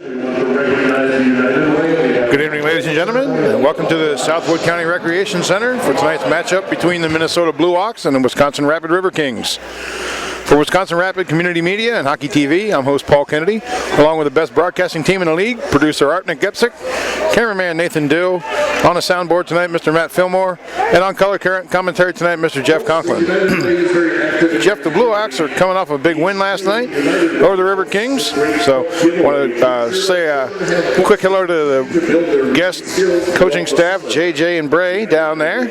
Good evening, ladies and gentlemen, and welcome to the Southwood County Recreation Center for tonight's matchup between the Minnesota Blue Hawks and the Wisconsin Rapid Riverkings. For Wisconsin Rapid Community Media and Hockey TV, I'm host Paul Kennedy, along with the best broadcasting team in the league, producer Art Napgezek, cameraman Nathan Dill, on the soundboard tonight, Mr. Matt Fillmore, and on color commentary tonight, Mr. Jeff Conklin. Jeff, the Blue Hawks are coming off a big win last night over the Riverkings, so I want to say a quick hello to the guest coaching staff, JJ and Bray, down there.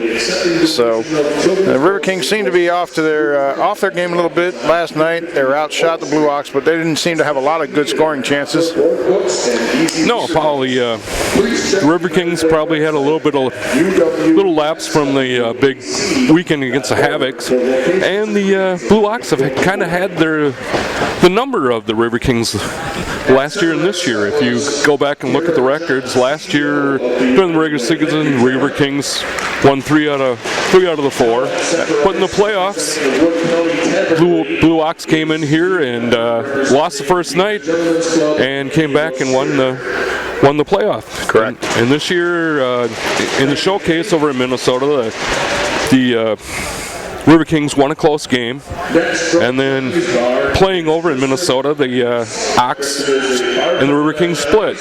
So the Riverkings seem to be off their game a little bit last night. They were outshot the Blue Hawks, but they didn't seem to have a lot of good scoring chances. No, Paul, the Riverkings probably had a little lapse from the big weekend against the Havocs, and the Blue Hawks have kind of had the number of the Riverkings last year and this year. If you go back and look at the records, last year during the regular season, Riverkings won three out of the four. But in the playoffs, Blue Hawks came in here and lost the first night and came back and won the playoff. Correct. And this year, in the showcase over in Minnesota, the Riverkings won a close game, and then playing over in Minnesota, the Hawks and the Riverkings split,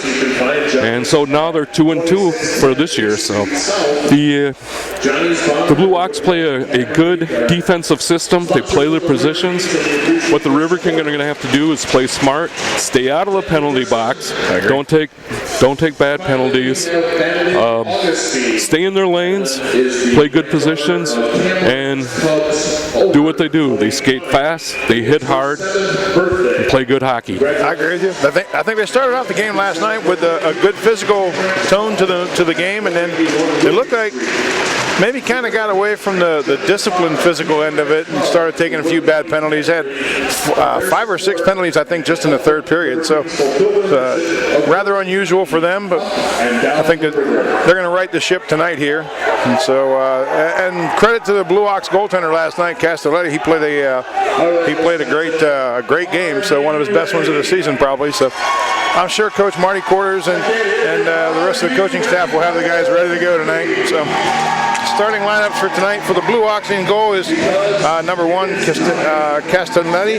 and so now they're 2-2 for this year. So the Blue Hawks play a good defensive system. They play their positions. What the Riverkings are going to have to do is play smart, stay out of the penalty box, don't take bad penalties, stay in their lanes, play good positions, and do what they do. They skate fast, they hit hard, and play good hockey. I agree with you. I think they started off the game last night with a good physical tone to the game, and then they looked like maybe kind of got away from the disciplined physical end of it and started taking a few bad penalties. Had 5 or 6 penalties, I think, just in the third period. So rather unusual for them, but I think that they're going to right the ship tonight here. And so, and credit to the Blue Hawks goaltender last night, Castelletti. He played a great game. So one of his best ones of the season, probably. So I'm sure Coach Marty Quarters and the rest of the coaching staff will have the guys ready to go tonight. So starting lineups for tonight for the Blue Hawks in goal is number 1, Castelletti.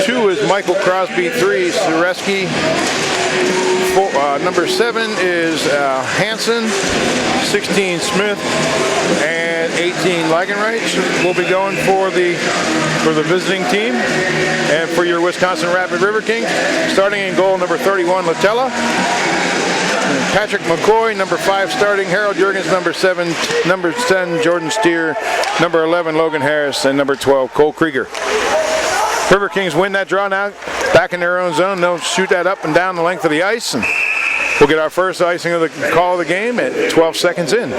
2 is Michael Crosby. 3 is Sureski. Number 7 is Hansen. 16 Smith, and 18 Lagenreich will be going for the visiting team. And for your Wisconsin Rapid Riverkings, starting in goal, number 31 Latella. Patrick McCoy, number 5 starting, Harold Jurgens, number 7, number 10 Jordan Steer, number 11 Logan Harris, and number 12 Cole Krieger. Riverkings win that draw now, back in their own zone. They'll shoot that up and down the length of the ice, and we'll get our first icing of the call of the game at 12 seconds in. The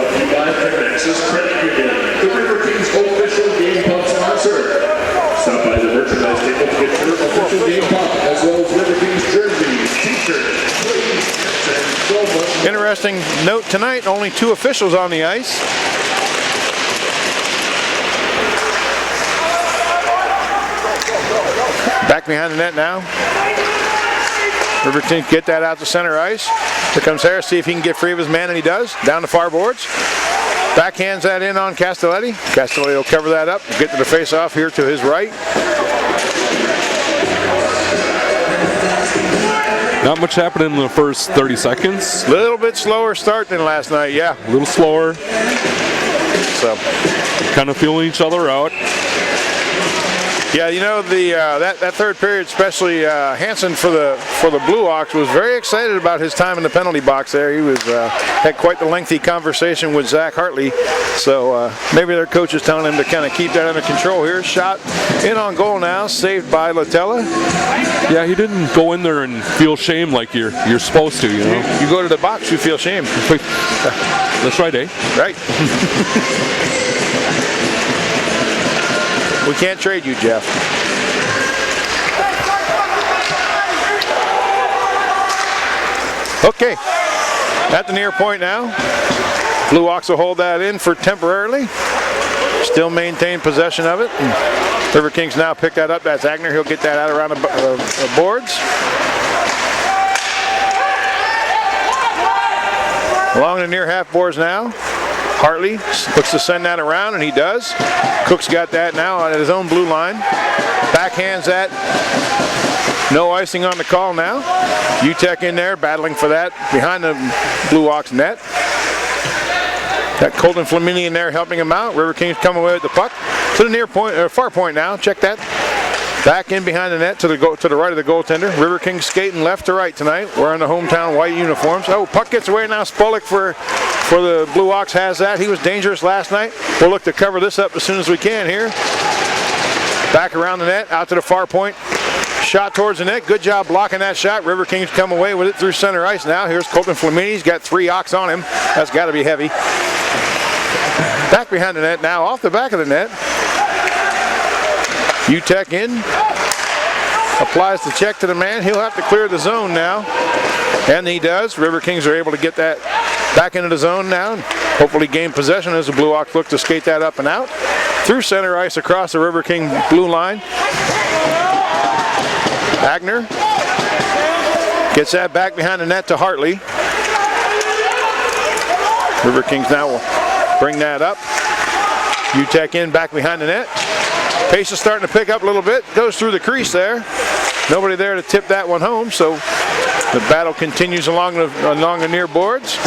Riverkings official game pump sponsor. Stop by the merchandise table to get your official game pump, as well as Riverkings jerseys, t-shirts, sleeves, and so much. Interesting note tonight, only 2 officials on the ice. Back behind the net now. Riverkings get that out to center ice. Here comes Harris, see if he can get free of his man, and he does. Down the far boards. Backhands that in on Castelletti. Castelletti will cover that up, get to the face-off here to his right. Not much happened in the first 30 seconds. A little bit slower start than last night, yeah. A little slower. So, kind of feeling each other out. Yeah, you know, that third period, especially Hansen for the Blue Hawks, was very excited about his time in the penalty box there. He was had quite the lengthy conversation with Zach Hartley. So maybe their coach is telling him to kind of keep that under control here. Shot in on goal now, saved by Latella. Yeah, he didn't go in there and feel shame like you're supposed to, you know. You go to the box, you feel shame. That's right, eh? Right. We can't trade you, Jeff. Okay, at the near point now. Blue Hawks will hold that in for temporarily. Still maintain possession of it. Riverkings now pick that up. That's Agner. He'll get that out around the boards. Along the near half boards now. Hartley looks to send that around, and he does. Cook's got that now at his own blue line. Backhands that. No icing on the call now. UTEC in there battling for that behind the Blue Ox net. Got Colton Flamini in there helping him out. Riverkings come away with the puck to the near point, or far point now. Check that. Back in behind the net to the right of the goaltender. Riverkings skating left to right tonight, wearing the hometown white uniforms. Oh, puck gets away now. Spolik for the Blue Ox has that. He was dangerous last night. We'll look to cover this up as soon as we can here. Back around the net, out to the far point. Shot towards the net. Good job blocking that shot. Riverkings come away with it through center ice now. Here's Colton Flamini. He's got 3 Ox on him. That's got to be heavy. Back behind the net now, off the back of the net. UTEC in. Applies the check to the man. He'll have to clear the zone now. And he does. Riverkings are able to get that back into the zone now. Hopefully gain possession as the Blue Ox look to skate that up and out. Through center ice across the Riverking blue line. Agner gets that back behind the net to Hartley. Riverkings now will bring that up. UTEC in back behind the net. Pace is starting to pick up a little bit. Goes through the crease there. Nobody there to tip that one home, so the battle continues along the near boards.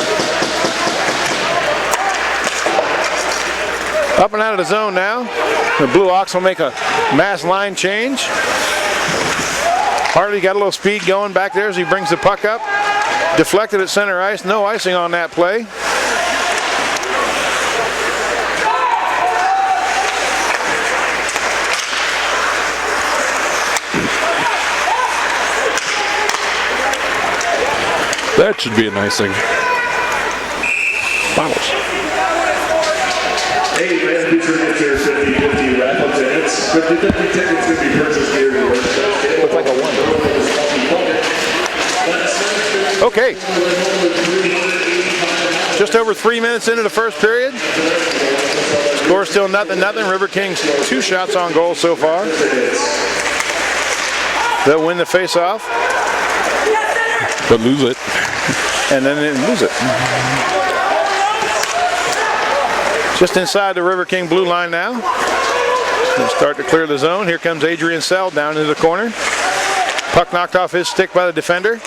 Up and out of the zone now. The Blue Ox will make a mass line change. Hartley got a little speed going back there as he brings the puck up. Deflected at center ice. No icing on that play. That should be a nice thing. Bottles. Hey, man, featuring at your 50-50 raffle tickets. 50-50 tickets can be purchased here. Looks like a 1. Okay. Just over 3 minutes into the first period. Score still 0-0. Riverkings 2 shots on goal so far. They'll win the face-off. But lose it. And then they lose it. Just inside the Riverking blue line now. They'll start to clear the zone. Here comes Adrian Sell down into the corner. Puck knocked off his stick by the defender.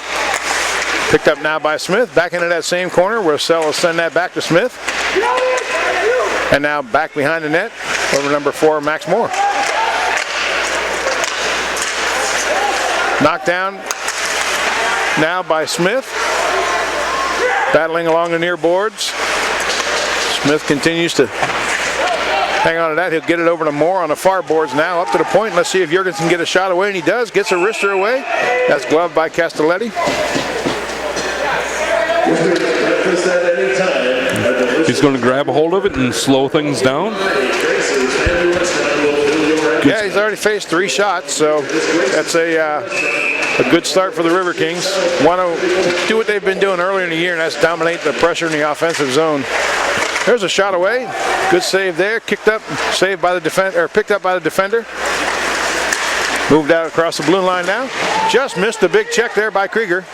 Picked up now by Smith. Back into that same corner where Sell will send that back to Smith. And now back behind the net over number 4, Max Moore. Knocked down now by Smith. Battling along the near boards. Smith continues to hang on to that. He'll get it over to Moore on the far boards now. Up to the point. Let's see if Jurgens can get a shot away, and he does. Gets a wrister away. That's gloved by Castelletti. He's going to grab a hold of it and slow things down. Yeah, he's already faced 3 shots, so that's a good start for the Riverkings. Want to do what they've been doing earlier in the year, and that's dominate the pressure in the offensive zone. There's a shot away. Good save there. Kicked up, saved by the defender, or picked up by the defender. Moved out across the blue line now. Just missed a big check there by Krieger.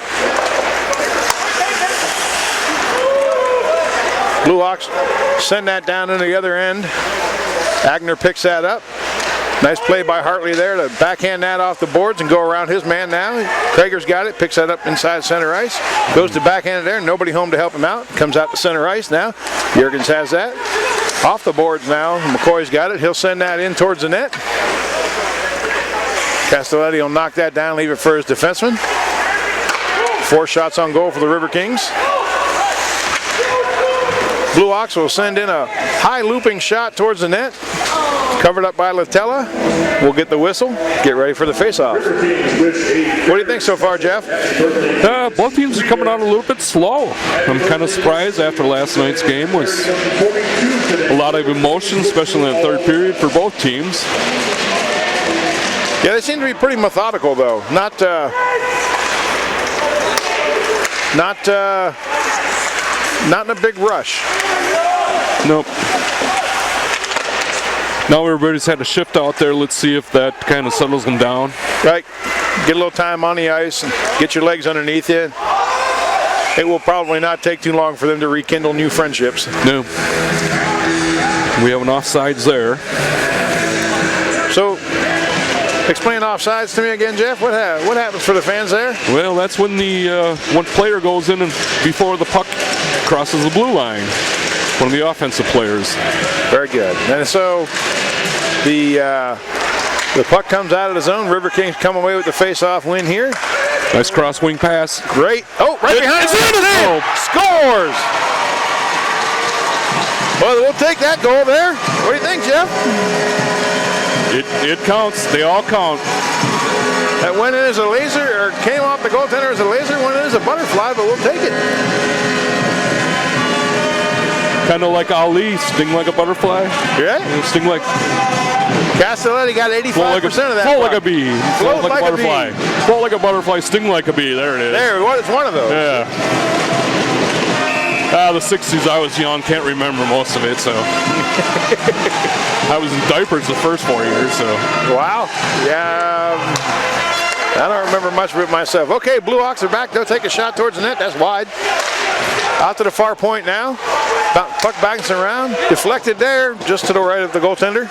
Blue Ox send that down into the other end. Agner picks that up. Nice play by Hartley there to backhand that off the boards and go around his man now. Krieger's got it, picks that up inside center ice. Goes to backhand it there, nobody home to help him out. Comes out to center ice now. Jurgens has that. Off the boards now, McCoy's got it. He'll send that in towards the net. Castelletti will knock that down, leave it for his defenseman. 4 shots on goal for the Riverkings. Blue Ox will send in a high looping shot towards the net. Covered up by Latella. We'll get the whistle. Get ready for the face-off. What do you think so far, Jeff? Both teams are coming out a little bit slow. I'm kind of surprised after last night's game. Was a lot of emotion, especially in the third period for both teams. Yeah, they seem to be pretty methodical, though. Not in a big rush. Nope. Now everybody's had a shift out there. Let's see if that kind of settles them down. Right. Get a little time on the ice and get your legs underneath you. it will probably not take too long for them to rekindle new friendships. No. We have an offsides there. So, explain offsides to me again, Jeff. What happens for the fans there? Well, that's when the one player goes in and before the puck crosses the blue line. One of the offensive players. Very good. And so the puck comes out of the zone. Riverkings come away with the face-off win here. Nice cross wing pass. Great. Oh, right behind his head. Scores. Well, we'll take that goal there. What do you think, Jeff? It counts. They all count. That went in as a laser, or came off the goaltender as a laser, went in as a butterfly, but we'll take it. Kind of like Ali, sting like a butterfly. Yeah. Sting like... Castelletti got 85% of that. Float like a bee. Float like a butterfly. Float like a butterfly, sting like a bee. There it is. There, it's one of those. Yeah. The 60s, I was young, can't remember most of it, so. I was in diapers the first 4 years, so. Wow. Yeah. I don't remember much of it myself. Okay, Blue Hawks are back. They'll take a shot towards the net. That's wide. Out to the far point now. Puck bouncing around. Deflected there, just to the right of the goaltender.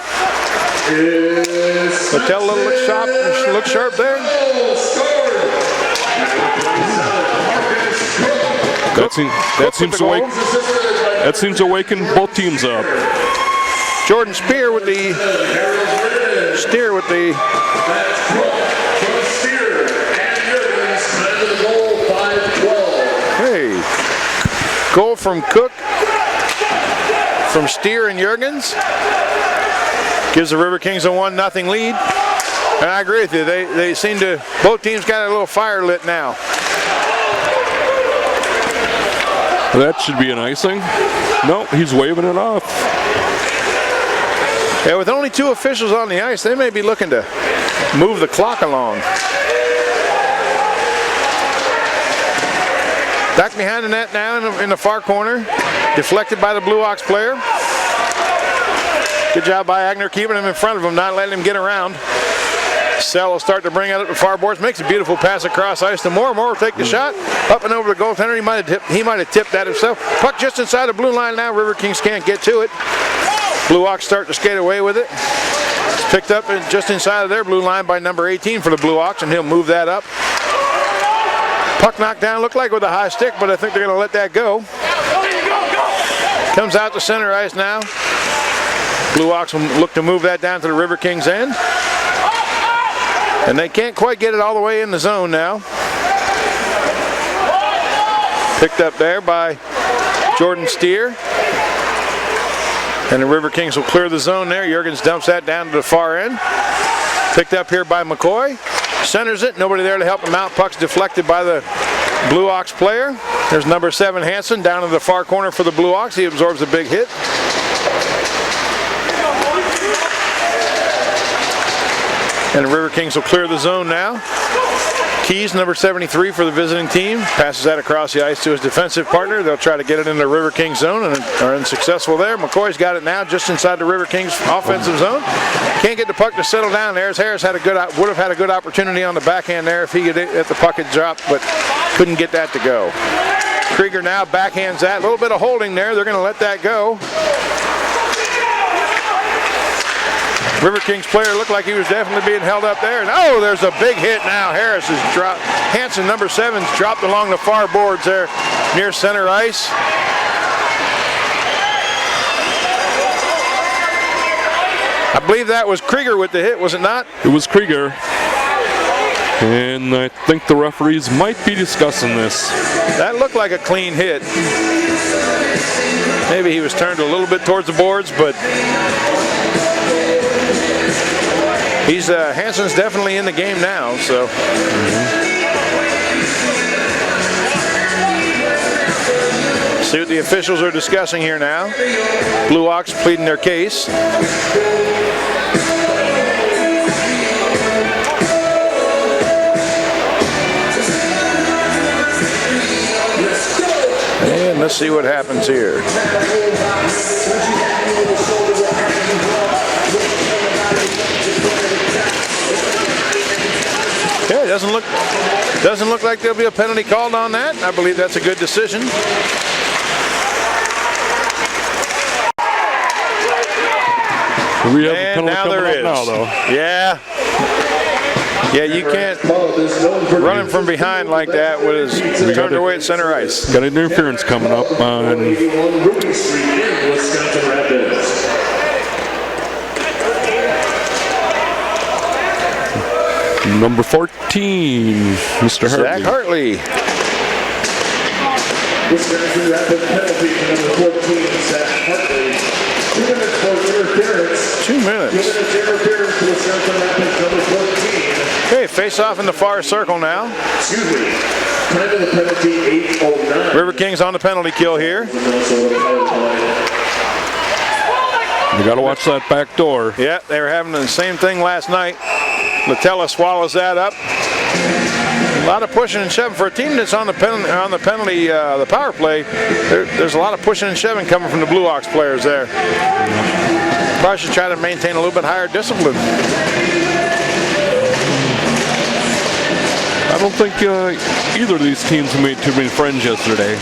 Littell look sharp there. That seems to awaken both teams up. Jordan Spear with the steer with the goal from Cook, from Steer and Jurgens. Gives the Riverkings a 1-0 lead. And I agree with you. They seem to, both teams got a little fire lit now. That should be an icing. No, he's waving it off. Yeah, with only 2 officials on the ice, they may be looking to move the clock along. Back behind the net now in the far corner. Deflected by the Blue Hawks player. Good job by Agner keeping him in front of him, not letting him get around. Sell will start to bring out up the far boards. Makes a beautiful pass across ice to Moore. Moore will take the shot. Up and over the goaltender. He might have tipped that himself. Puck just inside the blue line now. Riverkings can't get to it. Blue Hawks start to skate away with it. It's picked up just inside of their blue line by number 18 for the Blue Hawks, and he'll move that up. Puck knocked down, looked like with a high stick, but I think they're going to let that go. Comes out to center ice now. Blue Hawks will look to move that down to the Riverkings end. And they can't quite get it all the way in the zone now. Picked up there by Jordan Steer. And the Riverkings will clear the zone there. Jurgens dumps that down to the far end. Picked up here by McCoy. Centers it. Nobody there to help him out. Puck's deflected by the Blue Hawks player. There's number 7 Hansen down in the far corner for the Blue Hawks. He absorbs a big hit. And the Riverkings will clear the zone now. Keys, number 73 for the visiting team, passes that across the ice to his defensive partner. They'll try to get it into the Riverkings zone and are unsuccessful there. McCoy's got it now just inside the Riverkings offensive zone. Can't get the puck to settle down there. Harris would have had a good opportunity on the backhand there if the puck had dropped, but couldn't get that to go. Krieger now backhands that. A little bit of holding there. They're going to let that go. Riverkings player looked like he was definitely being held up there. And oh, there's a big hit now. Harris has dropped. Hansen, number 7's dropped along the far boards there near center ice. I believe that was Krieger with the hit, was it not? It was Krieger. And I think the referees might be discussing this. That looked like a clean hit. Maybe he was turned a little bit towards the boards, but Hansen's definitely in the game now, so. See what the officials are discussing here now. Blue Hawks pleading their case. And let's see what happens here. Yeah, it doesn't look Doesn't look like there'll be a penalty called on that. I believe that's a good decision. We have a And penalty now coming there up is. now, though. Yeah. Yeah, you can't run him from behind like that with his turned away at center ice. Got an interference coming up on 81 Ruby Street in Wisconsin Rapids. number 14, Mr. Zach Hartley. Hartley. Wisconsin Rapids penalty for number 14, Zach Hartley. 2 minutes for interference. 2 minutes. 2 minutes interference to Wisconsin Rapids number 14. Okay, face off in the far circle now. Excuse me. Time of the penalty 8:09. Riverkings on the penalty kill here. You got to watch that back door. Yeah, they were having the same thing last night. Latella swallows that up. A lot of pushing and shoving for a team that's on the penalty, the power play. There's a lot of pushing and shoving coming from the Blue Ox players there. Probably should try to maintain a little bit higher discipline. I don't think either of these teams made too many friends yesterday.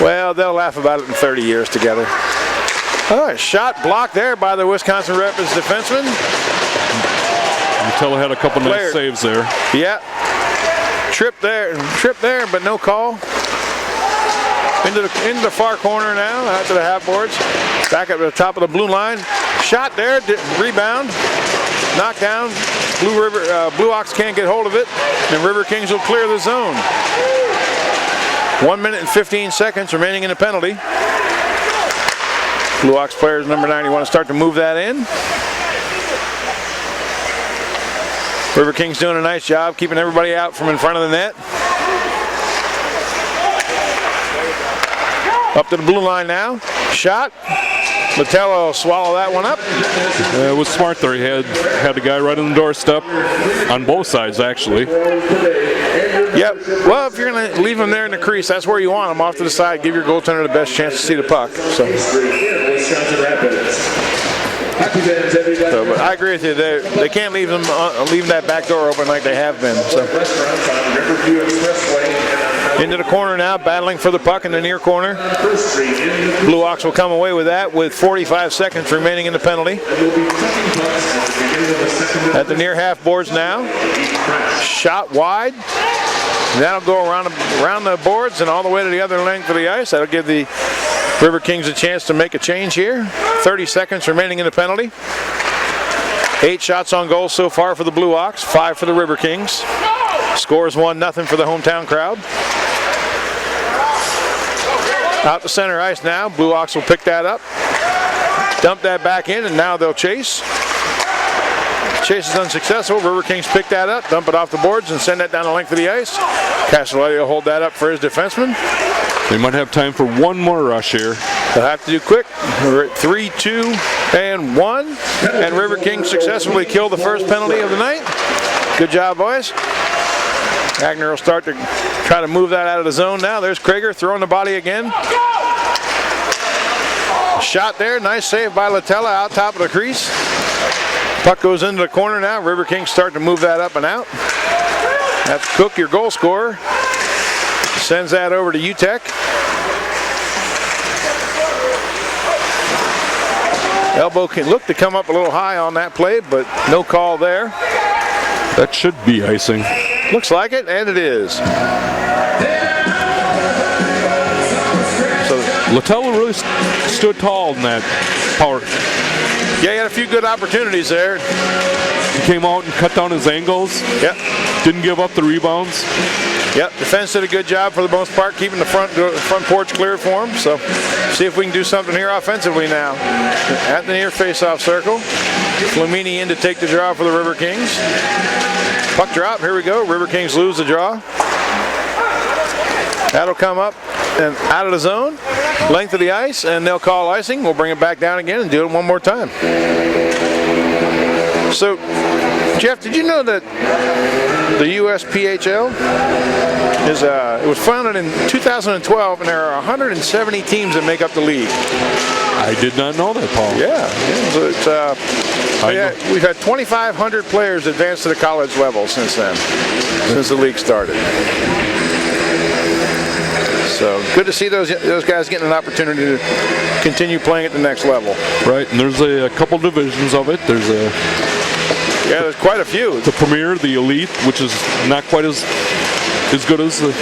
Well, they'll laugh about it in 30 years together. Oh, shot blocked there by the Wisconsin Rapids defenseman. Latella had a couple nice saves there. Yeah. Trip there, but no call. Into the far corner now, out to the half boards. Back up to the top of the blue line. Shot there, rebound, knocked down. Blue Ox can't get hold of it, and Riverkings will clear the zone. 1 minute and 15 seconds remaining in the penalty. Blue Ox players number 90 want to start to move that in. Riverkings doing a nice job keeping everybody out from in front of the net. Up to the blue line now. Shot. Latella will swallow that one up. It was smart there. He had the guy right on the doorstep on both sides, actually. Yep. Well, if you're going to leave him there in the crease, that's where you want him, off to the side. Give your goaltender the best chance to see the puck. So but I agree with you. They can't leave that back door open like they have been. So. Into the corner now, battling for the puck in the near corner. Blue Ox will come away with that with 45 seconds remaining in the penalty. At the near half boards now. Shot wide. That'll go around the boards and all the way to the other length of the ice. That'll give the Riverkings a chance to make a change here. 30 seconds remaining in the penalty. 8 shots on goal so far for the Blue Ox, 5 for the Riverkings. Scores 1-0 for the hometown crowd. Out to center ice now. Blue Ox will pick that up. Dump that back in, and now they'll chase. Chase is unsuccessful. Riverkings pick that up, dump it off the boards, and send that down the length of the ice. Castelletti will hold that up for his defenseman. They might have time for one more rush here. They'll have to do quick. We're at 3, 2, and 1. And Riverkings successfully kill the first penalty of the night. Good job, boys. Agner will start to try to move that out of the zone now. There's Krager throwing the body again. Shot there. Nice save by Latella out top of the crease. Puck goes into the corner now. Riverkings start to move that up and out. That's Cook, your goal scorer. Sends that over to UTEC. Elbow can look to come up a little high on that play, but no call there. That should be icing. Looks like it, and it is. So Latella really stood tall in that power. yeah, he had a few good opportunities there. He came out and cut down his angles. Yep. Didn't give up the rebounds. Yep, defense did a good job for the most part, keeping the front porch clear for him. So, see if we can do something here offensively now. At the near face-off circle, Flamini in to take the draw for the Riverkings. Puck drop, here we go. Riverkings lose the draw. That'll come up and out of the zone, length of the ice, and they'll call icing. We'll bring it back down again and do it one more time. So, Jeff, did you know that the USPHL it was founded in 2012, and there are 170 teams that make up the league. I did not know that, Paul. Yeah. So it's We've had 2,500 players advance to the college level since then, since the league started. So good to see those guys getting an opportunity to continue playing at the next level. Right, and there's a couple divisions of it. There's quite a few. The Premier, the Elite, which is not quite as good as the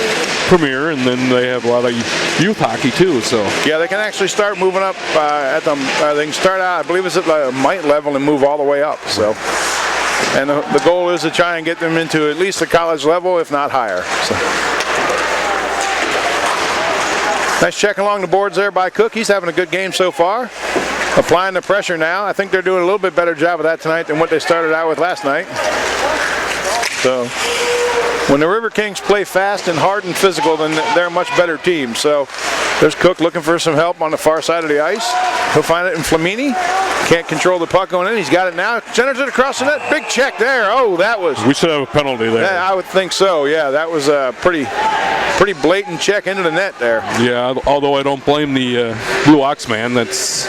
Premier, and then they have a lot of youth hockey too. So yeah, they can actually start moving up they can start out, I believe it's at the mite level and move all the way up. So, and the goal is to try and get them into at least the college level, if not higher. So. Nice check along the boards there by Cook. He's having a good game so far. Applying the pressure now. I think they're doing a little bit better job of that tonight than what they started out with last night. So when the Riverkings play fast and hard and physical, then they're a much better team. So there's Cook looking for some help on the far side of the ice. He'll find it in Flamini. Can't control the puck going in. He's got it now. Centers it across the net. Big check there. Oh, that was... We should have a penalty there. Yeah, I would think so. Yeah, that was a pretty blatant check into the net there. Yeah, although I don't blame the Blue Ox man. That's...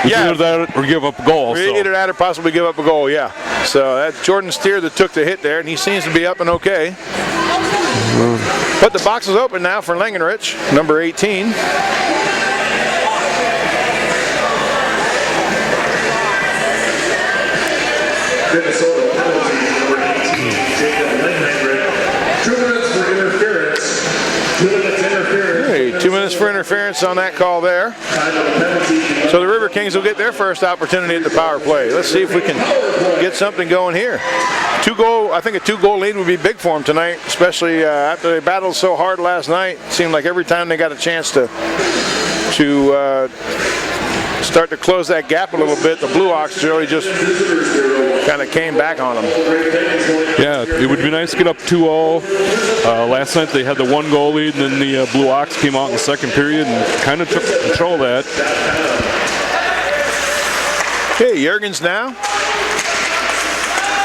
Either that or give up a goal. Either that or possibly give up a goal, yeah. So that's Jordan Steer that took the hit there, and he seems to be up and okay. But the box is open now for Langenrich, number 18. Minnesota penalty, number 18, Jacob Langenrich. 2 minutes for interference. 2 minutes interference. Hey, 2 minutes for interference on that call there. So the Riverkings will get their first opportunity at the power play. Let's see if we can get something going here. I think a 2-goal lead would be big for them tonight, especially after they battled so hard last night. It seemed like every time they got a chance to start to close that gap a little bit, the Blue Ox really just kind of came back on them. Yeah, it would be nice to get up 2-0. Last night they had the 1-goal lead, and then the Blue Ox came out in the second period and kind of took control of that. Okay, Juergens now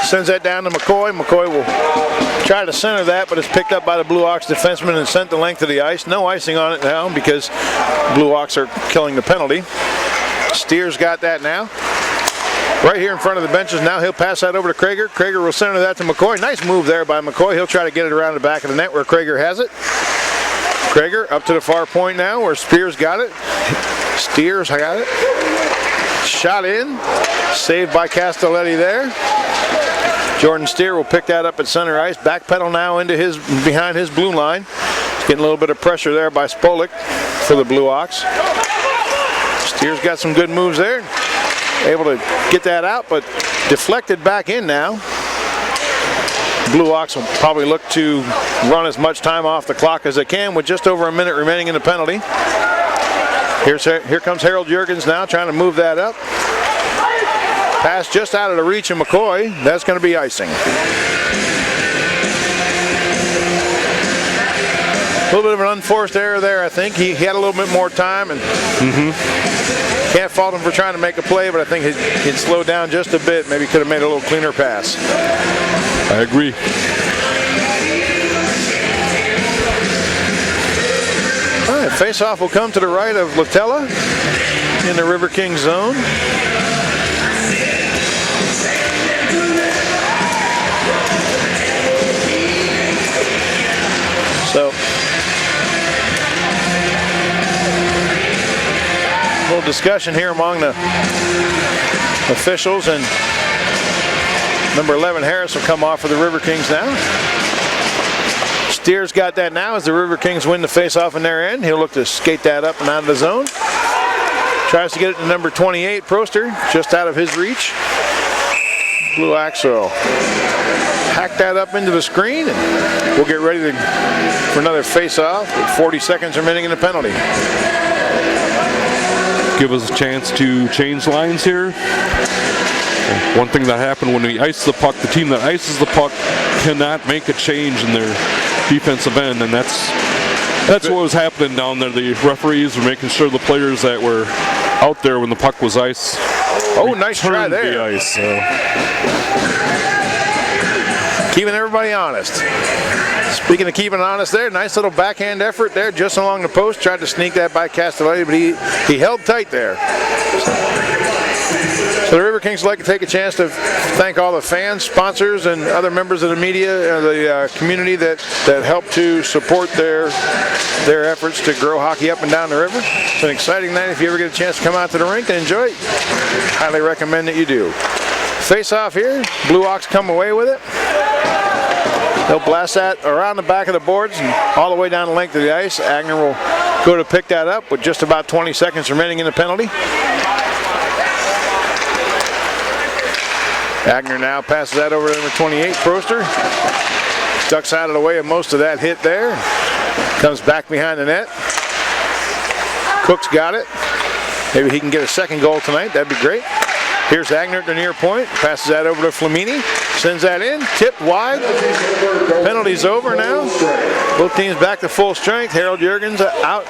sends that down to McCoy. McCoy will try to center that, but it's picked up by the Blue Ox defenseman and sent the length of the ice. No icing on it now because Blue Ox are killing the penalty. Steer's got that now. Right here in front of the benches now. He'll pass that over to Krager. Krager will center that to McCoy. Nice move there by McCoy. He'll try to get it around the back of the net where Krager has it. Krager up to the far point now where Spears got it. Steers got it. Shot in. Saved by Castelletti there. Jordan Steer will pick that up at center ice. Backpedal now into behind his blue line. Getting a little bit of pressure there by Spolik for the Blue Ox. Steer's got some good moves there. Able to get that out, but deflected back in now. Blue Ox will probably look to run as much time off the clock as they can with just over a minute remaining in the penalty. Here comes Harold Juergens now trying to move that up. Pass just out of the reach of McCoy. That's going to be icing. A little bit of an unforced error there, I think. He had a little bit more time, and can't fault him for trying to make a play, but I think he'd slowed down just a bit. Maybe could have made a little cleaner pass. I agree. All right, face-off will come to the right of Latella in the Riverkings zone. So, a little discussion here among the officials, and number 11 Harris will come off for the Riverkings now. Steer's got that now as the Riverkings win the face-off in their end. He'll look to skate that up and out of the zone. Tries to get it to number 28, Proster, just out of his reach. Blue Ox will hack that up into the screen, and we'll get ready for another face-off with 40 seconds remaining in the penalty. Give us a chance to change lines here. One thing that happened when we ice the puck, the team that ices the puck cannot make a change in their defensive end, and that's what was happening down there. The referees were making sure the players that were out there when the puck was iced. Oh, nice try there. The ice, so. Keeping everybody honest. Speaking of keeping honest there, nice little backhand effort there just along the post. Tried to sneak that by Castelletti, but he held tight there. So the River Kings would like to take a chance to thank all the fans, sponsors, and other members of the media, the community that help to support their efforts to grow hockey up and down the river. It's an exciting night. If you ever get a chance to come out to the rink and enjoy it, highly recommend that you do. Face off here, Blue Ox come away with it. They'll blast that around the back of the boards and all the way down the length of the ice. Agner will go to pick that up with just about 20 seconds remaining in the penalty. Agner now passes that over to number 28, Proster. Ducks out of the way of most of that hit there. Comes back behind the net. Cook's got it. Maybe he can get a second goal tonight. That'd be great. Here's Agner at the near point. Passes that over to Flamini. Sends that in. Tipped wide. Penalty's over now. Both teams back to full strength. Harold Juergens out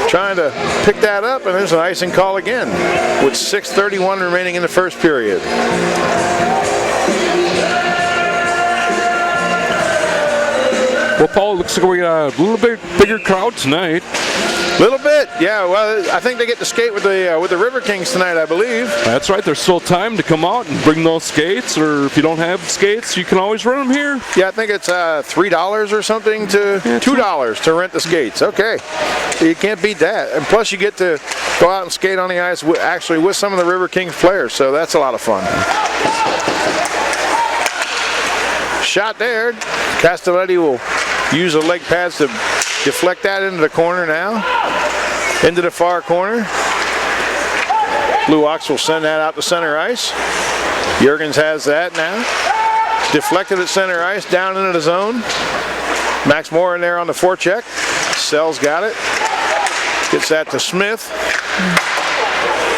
trying to pick that up. And there's an icing call again with 6:31 remaining in the first period. Well, Paul, looks like we got a little bit bigger crowd tonight. Little bit, yeah. Well, I think they get to skate with the River Kings tonight, I believe. That's right. There's still time to come out and bring those skates, or if you don't have skates, you can always rent them here. Yeah, I think it's $3 or something to $2 to rent the skates. Okay, you can't beat that. And plus, you get to go out and skate on the ice actually with some of the River Kings players, so that's a lot of fun. Shot there. Castelletti will use the leg pads to deflect that into the corner now. Into the far corner. Blue Ox will send that out to center ice. Juergens has that now. Deflected at center ice, down into the zone. Max Moore in there on the forecheck. Sells got it. Gets that to Smith.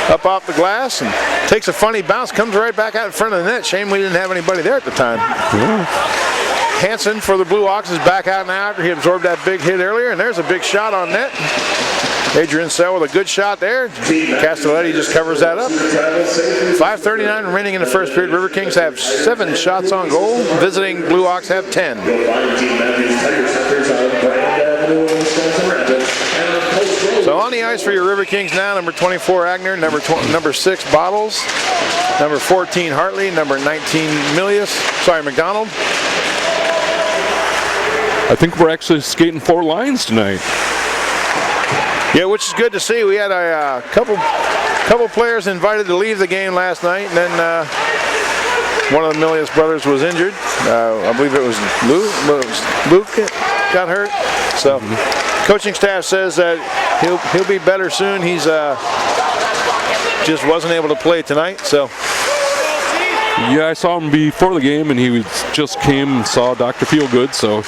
Up off the glass and takes a funny bounce. Comes right back out in front of the net. Shame we didn't have anybody there at the time. Hansen for the Blue Ox is back out now after he absorbed that big hit earlier, and there's a big shot on net. Adrian Sell with a good shot there. Castelletti just covers that up. 5:39 remaining in the first period. River Kings have 7 shots on goal. Visiting Blue Ox have 10. So on the ice for your River Kings now, number 24 Agner, number 6 Bottles, number 14 Hartley, number 19 McDonald. I think we're actually skating 4 lines tonight. Yeah, which is good to see. We had a couple players invited to leave the game last night, and then one of the Milius brothers was injured. I believe it was Luke got hurt. So coaching staff says that he'll be better soon. He's just wasn't able to play tonight. So yeah, I saw him before the game, and he just came and saw Dr. Feelgood, so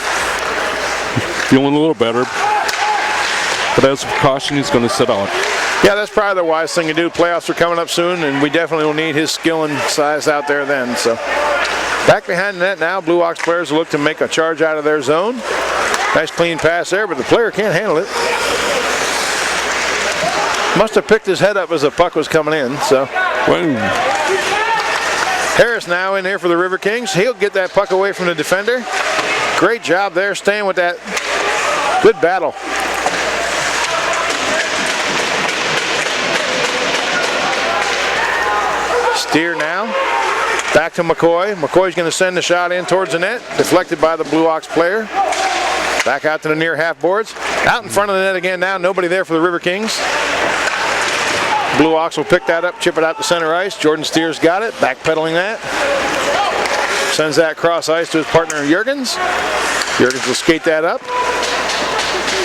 feeling a little better. But as a precaution, he's going to sit out. Yeah, that's probably the wise thing to do. Playoffs are coming up soon, and we definitely will need his skill and size out there then. So back behind the net now. Blue Ox players look to make a charge out of their zone. Nice clean pass there, but the player can't handle it. Must have picked his head up as the puck was coming in. So Harris now in there for the River Kings. He'll get that puck away from the defender. Great job there, staying with that. Good battle. Steer now. Back to McCoy. McCoy's going to send the shot in towards the net. Deflected by the Blue Ox player. Back out to the near half boards. Out in front of the net again now. Nobody there for the River Kings. Blue Ox will pick that up, chip it out to center ice. Jordan Steers got it. Backpedaling that. Sends that cross ice to his partner Juergens. Juergens will skate that up.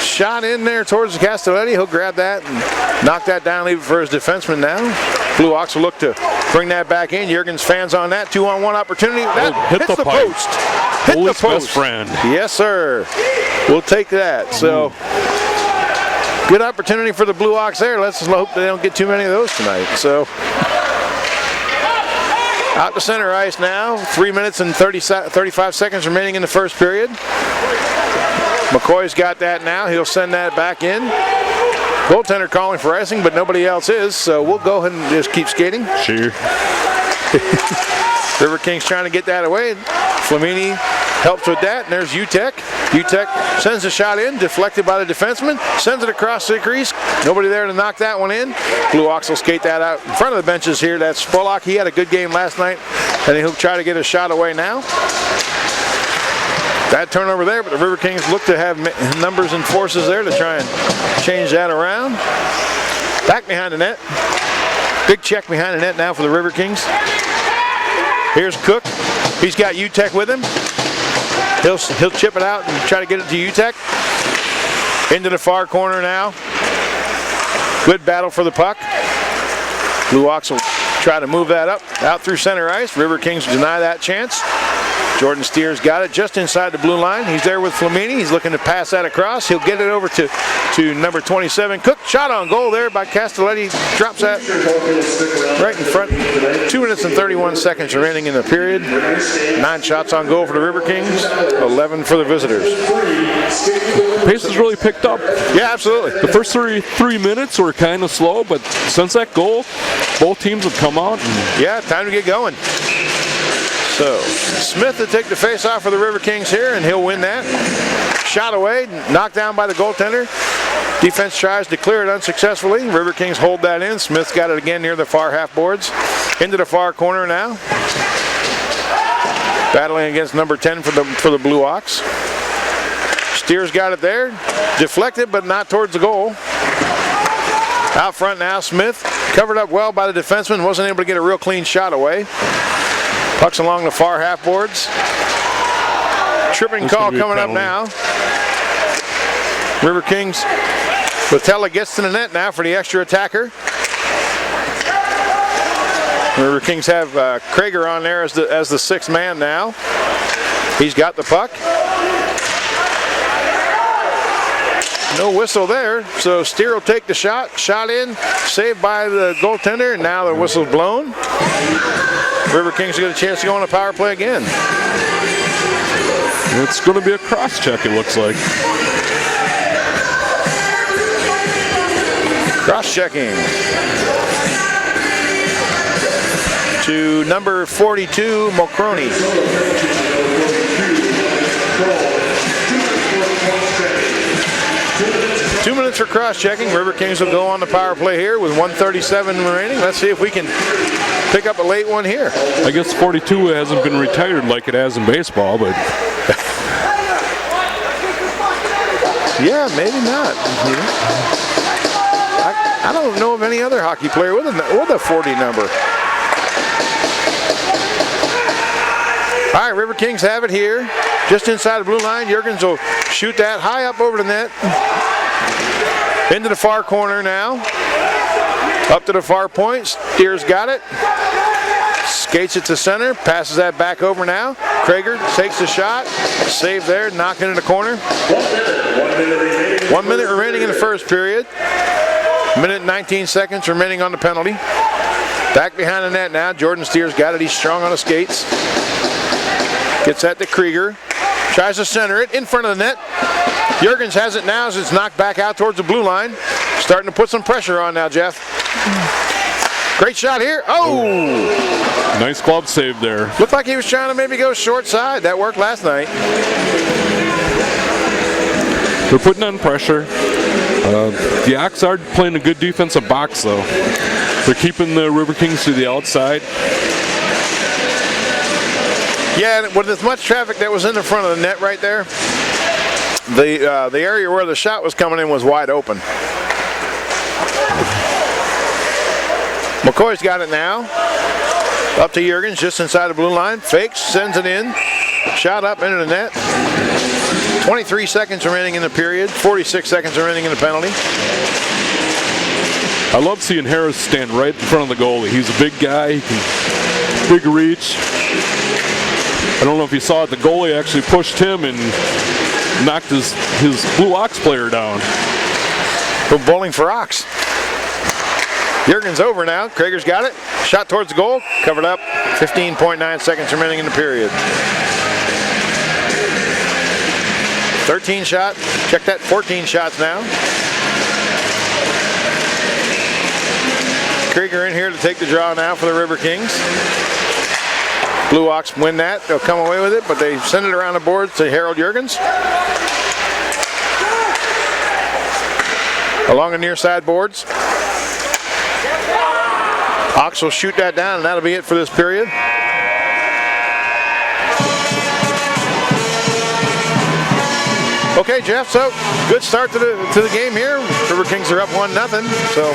Shot in there towards Castelletti. He'll grab that and knock that down, leave it for his defenseman now. Blue Ox will look to bring that back in. Juergens fans on that. 2-on-1 opportunity. That hits the post. Hit the post. Best friend. Yes, sir. We'll take that. So good opportunity for the Blue Ox there. Let's hope they don't get too many of those tonight. So out to center ice now. 3 minutes and 35 seconds remaining in the first period. McCoy's got that now. He'll send that back in. Goaltender calling for icing, but nobody else is, so we'll go ahead and just keep skating. Sure. River Kings trying to get that away. Flamini helps with that, and there's Utek. Utek sends a shot in, deflected by the defenseman, sends it across the crease. Nobody there to knock that one in. Blue Ox will skate that out in front of the benches here. That's Spolak. He had a good game last night, and he'll try to get a shot away now. Bad turnover there, but the Riverkings look to have numbers and forces there to try and change that around. Back behind the net. Big check behind the net now for the Riverkings. Here's Cook. He's got Utek with him. He'll chip it out and try to get it to Utek. Into the far corner now. Good battle for the puck. Blue Ox will try to move that up, out through center ice. Riverkings deny that chance. Jordan Steers got it just inside the blue line. He's there with Flamini. He's looking to pass that across. He'll get it over to number 27. Cook, shot on goal there by Castelletti. Drops that right in front. 2 minutes and 31 seconds remaining in the period. 9 shots on goal for the Riverkings, 11 for the visitors. Pace has really picked up. Yeah, absolutely. The first three minutes were kind of slow, but since that goal, both teams have come out. Yeah, time to get going. So, Smith to take the face off for the Riverkings here, and he'll win that. Shot away, knocked down by the goaltender. Defense tries to clear it unsuccessfully. Riverkings hold that in. Smith's got it again near the far half boards. Into the far corner now. Battling against number 10 for the Blue Ox. Steers got it there. Deflected, but not towards the goal. Out front now, Smith. Covered up well by the defenseman. Wasn't able to get a real clean shot away. Puck's along the far half boards. Tripping call coming up now. Riverkings. Latella gets to the net now for the extra attacker. Riverkings have Krager on there as the sixth man now. He's got the puck. No whistle there, so Steer will take the shot. Shot in, saved by the goaltender, and now the whistle's blown. Riverkings get a chance to go on a power play again. It's going to be a cross-check, it looks like. Cross-checking. To number 42, Mulcroney. 2 minutes for cross-checking. Riverkings will go on the power play here with 1:37 remaining. Let's see if we can pick up a late one here. I guess 42 hasn't been retired like it has in baseball, but... yeah, maybe not. I don't know of any other hockey player with a 40 number. All right, Riverkings have it here. Just inside the blue line. Jurgens will shoot that high up over the net. Into the far corner now. Up to the far point. Steers got it. Skates it to center. Passes that back over now. Krager takes the shot. Save there. Knocked into the corner. 1 minute remaining in the first period. Minute and 19 seconds remaining on the penalty. Back behind the net now. Jordan Steers got it. He's strong on the skates. Gets that to Krieger. Tries to center it in front of the net. Jurgens has it now as it's knocked back out towards the blue line. Starting to put some pressure on now, Jeff. Great shot here. Oh! Nice glove save there. Looked like he was trying to maybe go short side. That worked last night. They're putting on pressure. The Ox are playing a good defensive box, though. They're keeping the Riverkings to the outside. Yeah, with as much traffic that was in the front of the net right there, the area where the shot was coming in was wide open. McCoy's got it now. Up to Jurgens, just inside the blue line. Fakes, sends it in. Shot up into the net. 23 seconds remaining in the period. 46 seconds remaining in the penalty. I love seeing Harris stand right in front of the goalie. He's a big guy. He can big reach. I don't know if you saw it. The goalie actually pushed him and knocked his Blue Ox player down. We're bowling for Ox. Jurgens over now. Krager's got it. Shot towards the goal. Covered up. 15.9 seconds remaining in the period. 13 shot. Check that. 14 shots now. Krieger in here to take the draw now for the Riverkings. Blue Ox win that. They'll come away with it, but they send it around the board to Harold Jurgens. along the near side boards. Ox will shoot that down, and that'll be it for this period. Okay, Jeff, so good start to the game here. River Kings are up 1-0, so.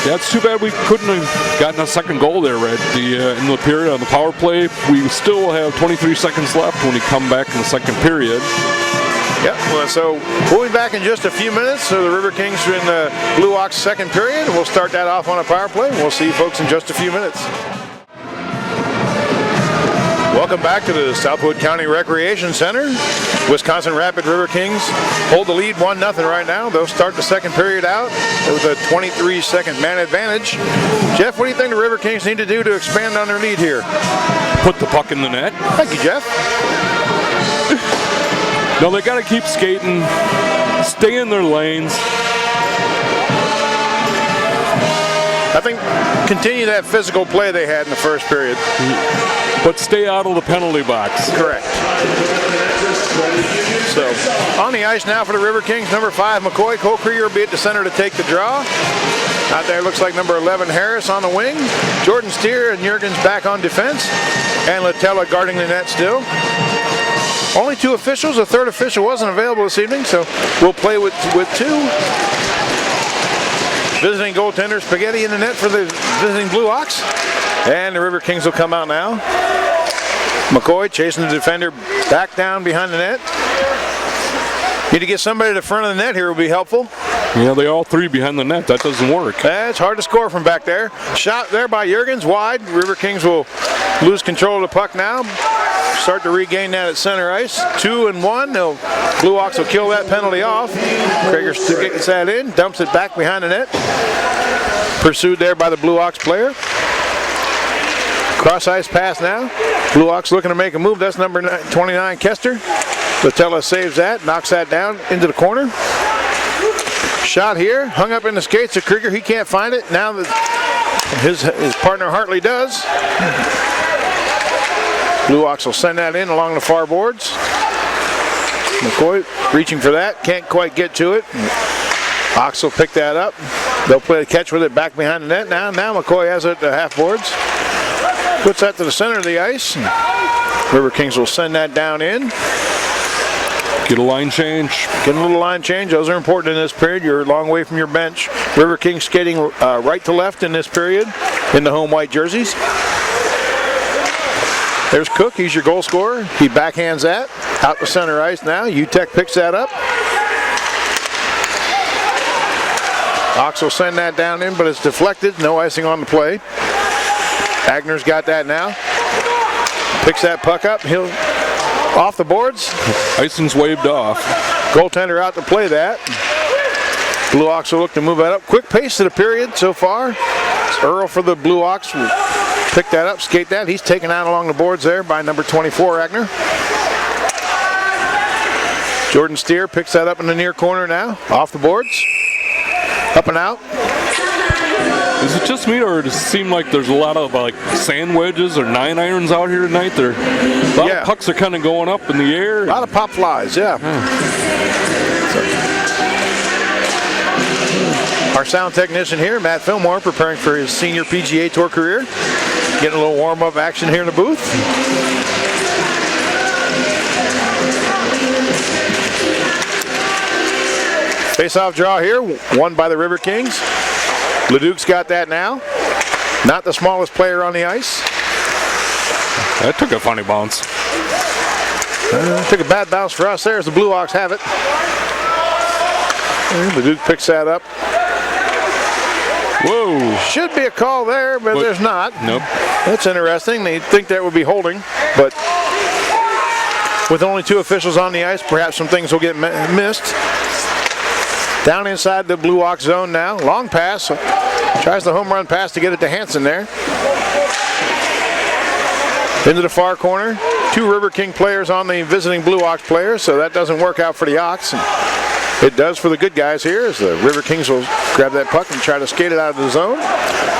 Yeah, it's too bad we couldn't have gotten a second goal there, Red. In the period on the power play, we still have 23 seconds left when we come back in the second period. Yep, well, so we'll be back in just a few minutes. So the River Kings are in the Blue Ox second period. We'll start that off on a power play. We'll see you folks in just a few minutes. Welcome back to the Southwood County Recreation Center. Wisconsin Rapid River Kings hold the lead 1-0 right now. They'll start the second period out with a 23-second man advantage. Jeff, what do you think the River Kings need to do to expand on their lead here? Put the puck in the net. Thank you, Jeff. No, they got to keep skating, stay in their lanes. I think continue that physical play they had in the first period. But stay out of the penalty box. Correct. So, on the ice now for the River Kings, number 5, McCoy. Cole Krieger will be at the center to take the draw. Out there looks like number 11, Harris on the wing. Jordan Steer and Jurgens back on defense. And Latella guarding the net still. Only 2 officials. A third official wasn't available this evening, so we'll play with 2. Visiting goaltender Spaghetti in the net for the visiting Blue Ox. And the River Kings will come out now. McCoy chasing the defender back down behind the net. Need to get somebody to the front of the net here will be helpful. Yeah, they all 3 behind the net. That doesn't work. It's hard to score from back there. Shot there by Jurgens, wide. River Kings will lose control of the puck now. Start to regain that at center ice. 2-1. Blue Ox will kill that penalty off. Krieger gets that in, dumps it back behind the net. Pursued there by the Blue Ox player. Cross ice pass now. Blue Ox looking to make a move. That's number 29, Kester. Latella saves that, knocks that down into the corner. Shot here, hung up in the skates of Krieger. He can't find it. Now that his partner Hartley does. Blue Ox will send that in along the far boards. McCoy reaching for that, can't quite get to it. Ox will pick that up. They'll play the catch with it back behind the net now. Now McCoy has it at the half boards. Puts that to the center of the ice. River Kings will send that down in. Get a line change. Get a little line change. Those are important in this period. You're a long way from your bench. River Kings skating right to left in this period in the home white jerseys. There's Cook. He's your goal scorer. He backhands that out to center ice now. UTEC picks that up. Ox will send that down in, but it's deflected. No icing on the play. Agner's got that now. Picks that puck up. He'll off the boards. Icing's waved off. Goaltender out to play that. Blue Ox will look to move that up. Quick pace to the period so far. It's Earl for the Blue Ox. Pick that up, skate that. He's taken out along the boards there by number 24, Agner. Jordan Steer picks that up in the near corner now. Off the boards. Up and out. Is it just me, or does it seem like there's a lot of sand wedges or 9-irons out here tonight? A lot of pucks are kind of going up in the air. A lot of pop flies, yeah. Our sound technician here, Matt Fillmore, preparing for his senior PGA Tour career. Getting a little warm-up action here in the booth. Face-off draw here, won by the River Kings. Leduc's got that now. Not the smallest player on the ice. That took a funny bounce. Took a bad bounce for us there as the Blue Ox have it. Leduc picks that up. Whoa. Should be a call there, but there's not. Nope. That's interesting. They think that would be holding, but with only 2 officials on the ice, perhaps some things will get missed. Down inside the Blue Ox zone now. Long pass. Tries the home run pass to get it to Hansen there. Into the far corner. 2 River King players on the visiting Blue Ox players, so that doesn't work out for the Ox. It does for the good guys here as the River Kings will grab that puck and try to skate it out of the zone.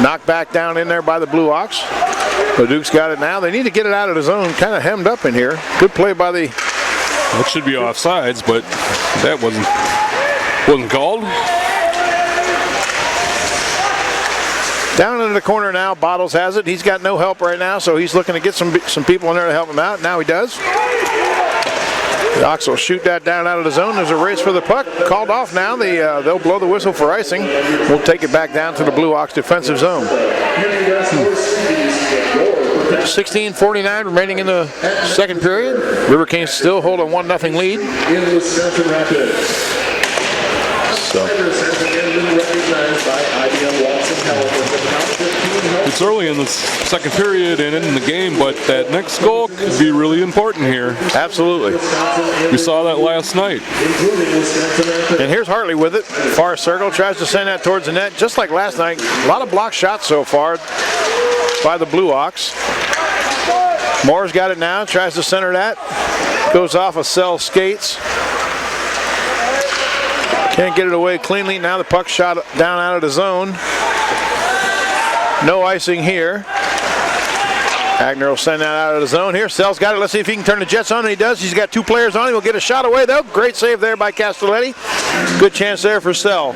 Knocked back down in there by the Blue Ox. Leduc's got it now. They need to get it out of the zone. Kind of hemmed up in here. Good play by the... That should be offsides, but that wasn't called. Down into the corner now, Bottles has it. He's got no help right now, so he's looking to get some people in there to help him out. Now he does. The Ox will shoot that down out of the zone. There's a race for the puck. Called off now. They'll blow the whistle for icing. We'll take it back down to the Blue Ox defensive zone. 16:49 remaining in the second period. Riverkings still hold a 1-0 lead. It's early in the second period and in the game, but that next goal could be really important here. Absolutely. We saw that last night. And here's Hartley with it. Far circle, tries to send that towards the net, just like last night. A lot of block shots so far by the Blue Ox. Moore's got it now, tries to center that. Goes off of Cell skates. Can't get it away cleanly. Now the puck shot down out of the zone. No icing here. Agner will send that out of the zone here. Sell's got it. Let's see if he can turn the Jets on. And he does. He's got 2 players on him. He'll get a shot away though. Great save there by Castelletti. Good chance there for Sell.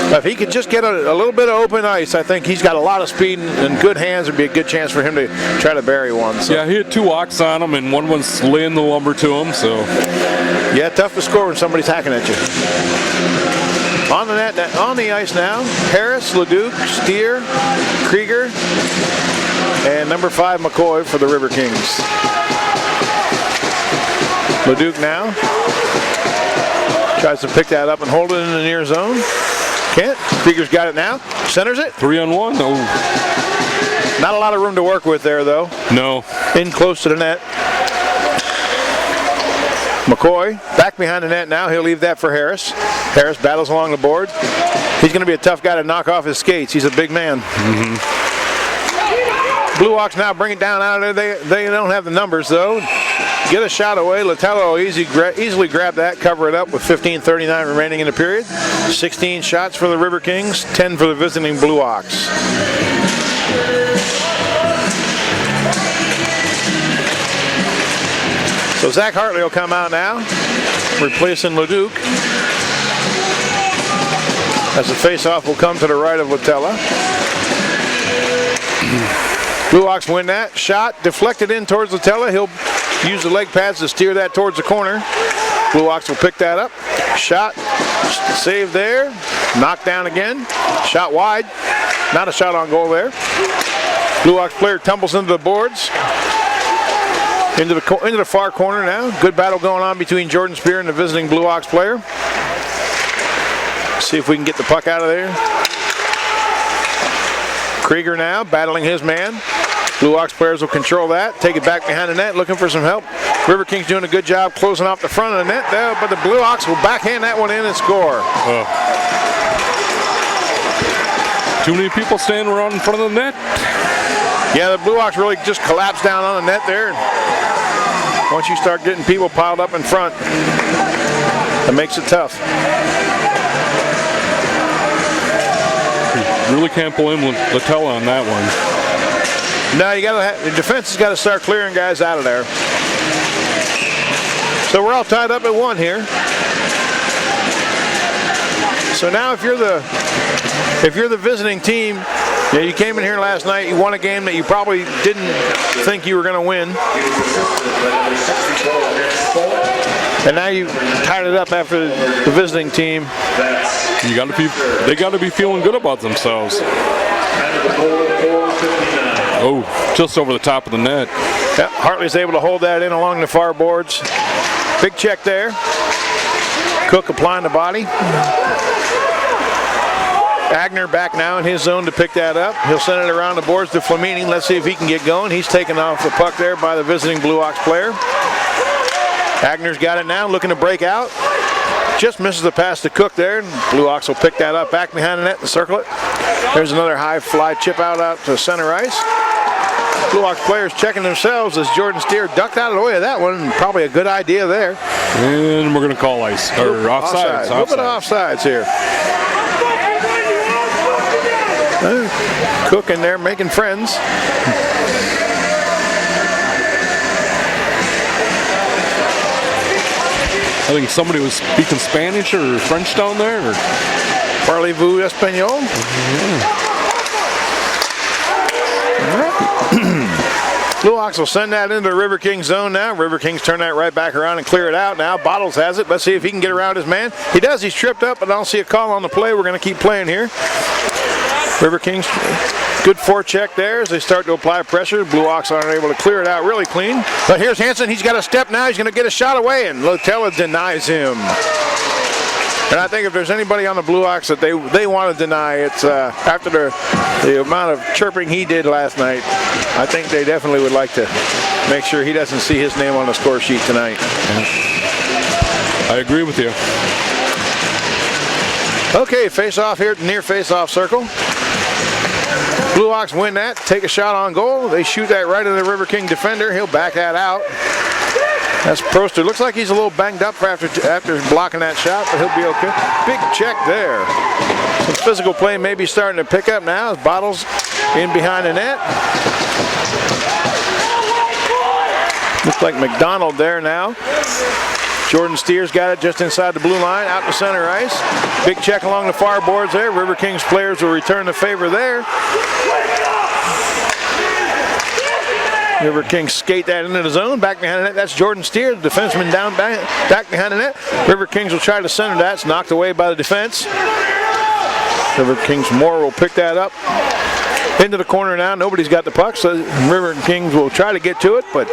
If he could just get a little bit of open ice, I think he's got a lot of speed and good hands. Would be a good chance for him to try to bury one. So. Yeah, he had 2 Ox on him, and one was laying the lumber to him. So, yeah, tough to score when somebody's hacking at you. On the net, on the ice now. Harris, Leduc, Steer, Krieger, and number 5 McCoy for the Riverkings. Leduc now tries to pick that up and hold it in the near zone. Can't. Krieger's got it now. Centers it. 3-on-1. Oh. Not a lot of room to work with there, though. No. In close to the net. McCoy back behind the net now. He'll leave that for Harris. Harris battles along the board. He's going to be a tough guy to knock off his skates. He's a big man. Blue Ox now bring it down out of there. They don't have the numbers, though. Get a shot away. Latello easily grab that, cover it up with 15:39 remaining in the period. 16 shots for the Riverkings, 10 for the visiting Blue Ox. So Zach Hartley will come out now, replacing Leduc. As the face-off will come to the right of Latella. Blue Ox win that. Shot deflected in towards Latella. He'll use the leg pads to steer that towards the corner. Blue Ox will pick that up. Shot, save there. Knocked down again. Shot wide. Not a shot on goal there. Blue Ox player tumbles into the boards. Into the far corner now. Good battle going on between Jordan Spear and the visiting Blue Ox player. See if we can get the puck out of there. Krieger now battling his man. Blue Ox players will control that. Take it back behind the net, looking for some help. Riverkings doing a good job closing off the front of the net there, but the Blue Ox will backhand that one in and score. Too many people standing around in front of the net. Yeah, the Blue Ox really just collapsed down on the net there. Once you start getting people piled up in front, it makes it tough. You really can't blame Latella on that one. No, the defense has got to start clearing guys out of there. So we're all tied up at 1 here. So now if you're the visiting team, yeah, you came in here last night, you won a game that you probably didn't think you were going to win. And now you tied it up after the visiting team. They got to be feeling good about themselves. Oh, just over the top of the net. Yeah, Hartley's able to hold that in along the far boards. Big check there. Cook applying the body. Agner back now in his zone to pick that up. He'll send it around the boards to Flamini. Let's see if he can get going. He's taken off the puck there by the visiting Blue Ox player. Agner's got it now, looking to break out. Just misses the pass to Cook there. Blue Ox will pick that up back behind the net and circle it. There's another high fly chip out to center ice. Blue Ox players checking themselves as Jordan Steer ducked out of the way of that one. Probably a good idea there. And we're going to call ice, or offsides. A little bit of offsides here. Cook in there making friends. I think somebody was speaking Spanish or French down there. Or Parlez-vous Espanol? Yeah. Blue Ox will send that into the River Kings zone now. River Kings turn that right back around and clear it out now. Bottles has it. Let's see if he can get around his man. He does. He's tripped up, but I don't see a call on the play. We're going to keep playing here. River Kings, good forecheck there as they start to apply pressure. Blue Ox aren't able to clear it out really clean. But here's Hansen. He's got a step now. He's going to get a shot away, and Lotella denies him. And I think if there's anybody on the Blue Ox that they want to deny, it's after the amount of chirping he did last night. I think they definitely would like to make sure he doesn't see his name on the score sheet tonight. I agree with you. Okay, face-off here at the near face-off circle. Blue Ox win that, take a shot on goal. They shoot that right into the River King defender. He'll back that out. That's Proster. Looks like he's a little banged up after blocking that shot, but he'll be okay. Big check there. Some physical play may be starting to pick up now as Bottles in behind the net. Looks like McDonald there now. Jordan Steers got it just inside the blue line, out to center ice. Big check along the far boards there. River Kings players will return the favor there. River Kings skate that into the zone, back behind the net. That's Jordan Steers, the defenseman down back behind the net. River Kings will try to center that. It's knocked away by the defense. River Kings Moore will pick that up into the corner now. Nobody's got the puck, so River Kings will try to get to it, but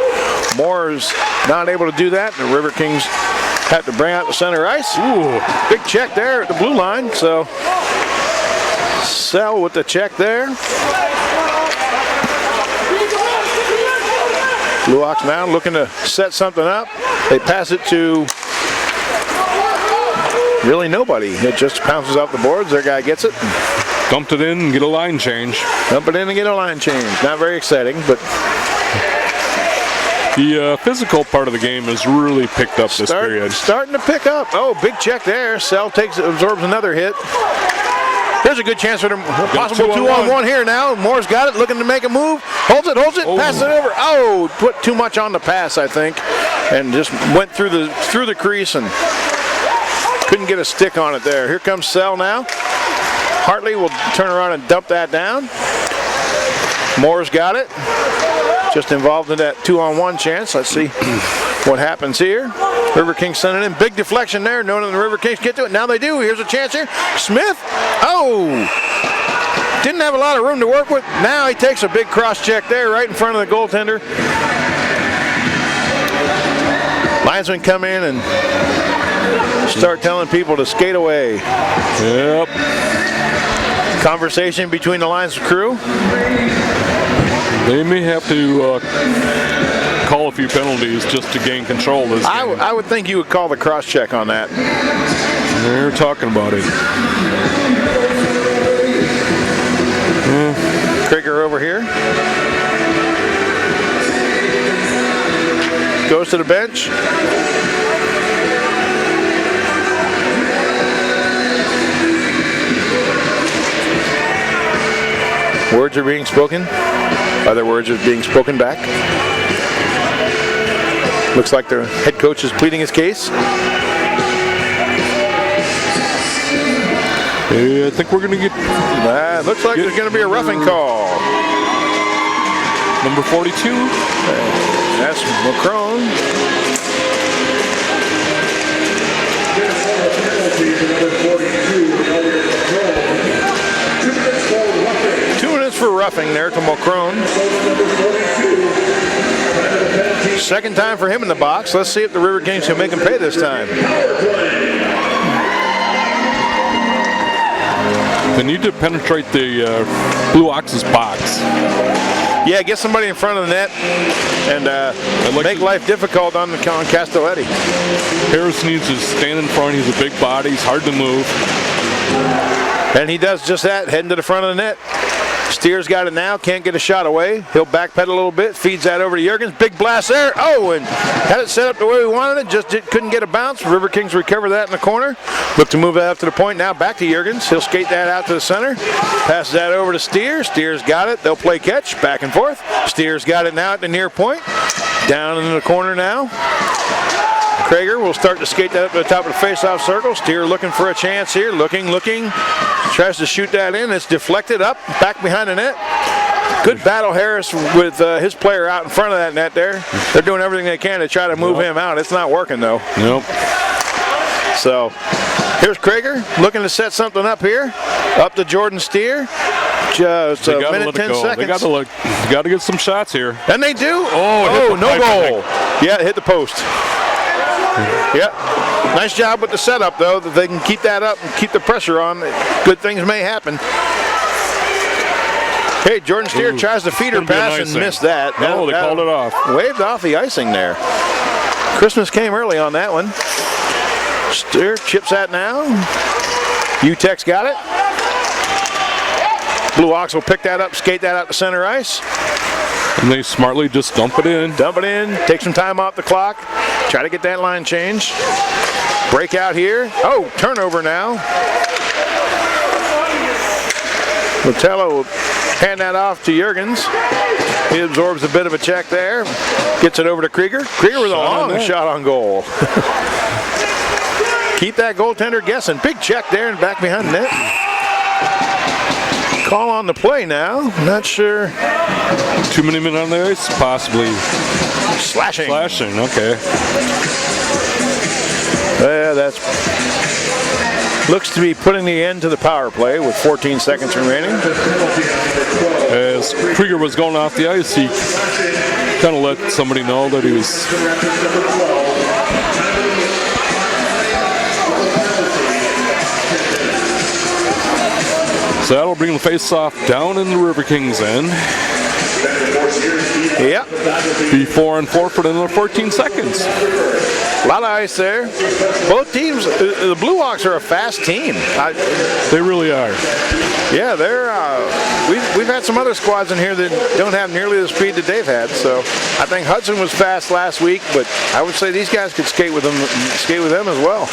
Moore's not able to do that. The River Kings have to bring out the center ice. Ooh, big check there at the blue line. So Sell with the check there. Blue Ox now looking to set something up. They pass it to really nobody. It just bounces off the boards. Their guy gets it. Dumped it in and get a line change. Dump it in and get a line change. Not very exciting, but the physical part of the game has really picked up this period. Starting to pick up. Oh, big check there. Sell absorbs another hit. Here's a good chance for the possible 2-on-1 here now. Moore's got it, looking to make a move. Holds it, passes it over. Oh, put too much on the pass, I think, and just went through the crease and couldn't get a stick on it there. Here comes Sell now. Hartley will turn around and dump that down. Moore's got it. Just involved in that 2-on-1 chance. Let's see what happens here. River Kings sending in. Big deflection there. Knowing the River Kings get to it. Now they do. Here's a chance here. Smith. Oh! Didn't have a lot of room to work with. Now he takes a big cross check there right in front of the goaltender. Linesmen come in and start telling people to skate away. Yep. Conversation between the lines crew. They may have to call a few penalties just to gain control of this game. I would think you would call the cross check on that. They're talking about it. Krieger over here. Goes to the bench. Words are being spoken. Other words are being spoken back. Looks like the head coach is pleading his case. I think we're going to get... Looks like there's going to be a roughing call. Number 42. That's Macron. For roughing there to Macron. Second time for him in the box. Let's see if the River Kings can make him pay this time. They need to penetrate the Blue Ox's box. Yeah, get somebody in front of the net and make life difficult on Castelletti. Harris needs to stand in front. He's a big body. He's hard to move. And he does just that, heading to the front of the net. Steers got it now, can't get a shot away. He'll backpedal a little bit, feeds that over to Jurgens. Big blast there. Oh, and had it set up the way we wanted it, just couldn't get a bounce. River Kings recover that in the corner. Look to move that up to the point now, back to Jurgens. He'll skate that out to the center. Passes that over to Steers. Steers got it. They'll play catch, back and forth. Steers got it now at the near point. Down in the corner now. Krieger will start to skate that up to the top of the face-off circle. Steer looking for a chance here. Looking. Tries to shoot that in. It's deflected up, back behind the net. Good battle, Harris, with his player out in front of that net there. They're doing everything they can to try to move him out. It's not working, though. Nope. So here's Krieger looking to set something up here. Up to Jordan Steer. Just a minute, 10 seconds. They got to get some shots here. And they do. Oh, no goal. Yeah, it hit the post. Yeah. Nice job with the setup, though, that they can keep that up and keep the pressure on. Good things may happen. Hey, Jordan Steer tries to feed her pass and missed that. No, they called it off. Waved off the icing there. Christmas came early on that one. Steer chips that now. UTEX got it. Blue Ox will pick that up, skate that out to center ice. And they smartly just dump it in. Dump it in, take some time off the clock. Try to get that line changed. Break out here. Oh, turnover now. Latello will hand that off to Jurgens. He absorbs a bit of a check there. Gets it over to Krieger. Krieger with a long shot on goal. Keep that goaltender guessing. Big check there and back behind the net. Call on the play now. Not sure. Too many men on the ice? Possibly. Slashing. Slashing, okay. Yeah, that's looks to be putting the end to the power play with 14 seconds remaining. As Krieger was going off the ice, he kind of let somebody know that he was. So that'll bring the face-off down in the Riverkings end. Yep. Be 4-4 for another 14 seconds. A lot of ice there. Both teams, the Blue Ox are a fast team. They really are. Yeah, they're. We've had some other squads in here that don't have nearly the speed that they've had. So I think Hudson was fast last week, but I would say these guys could skate with them as well.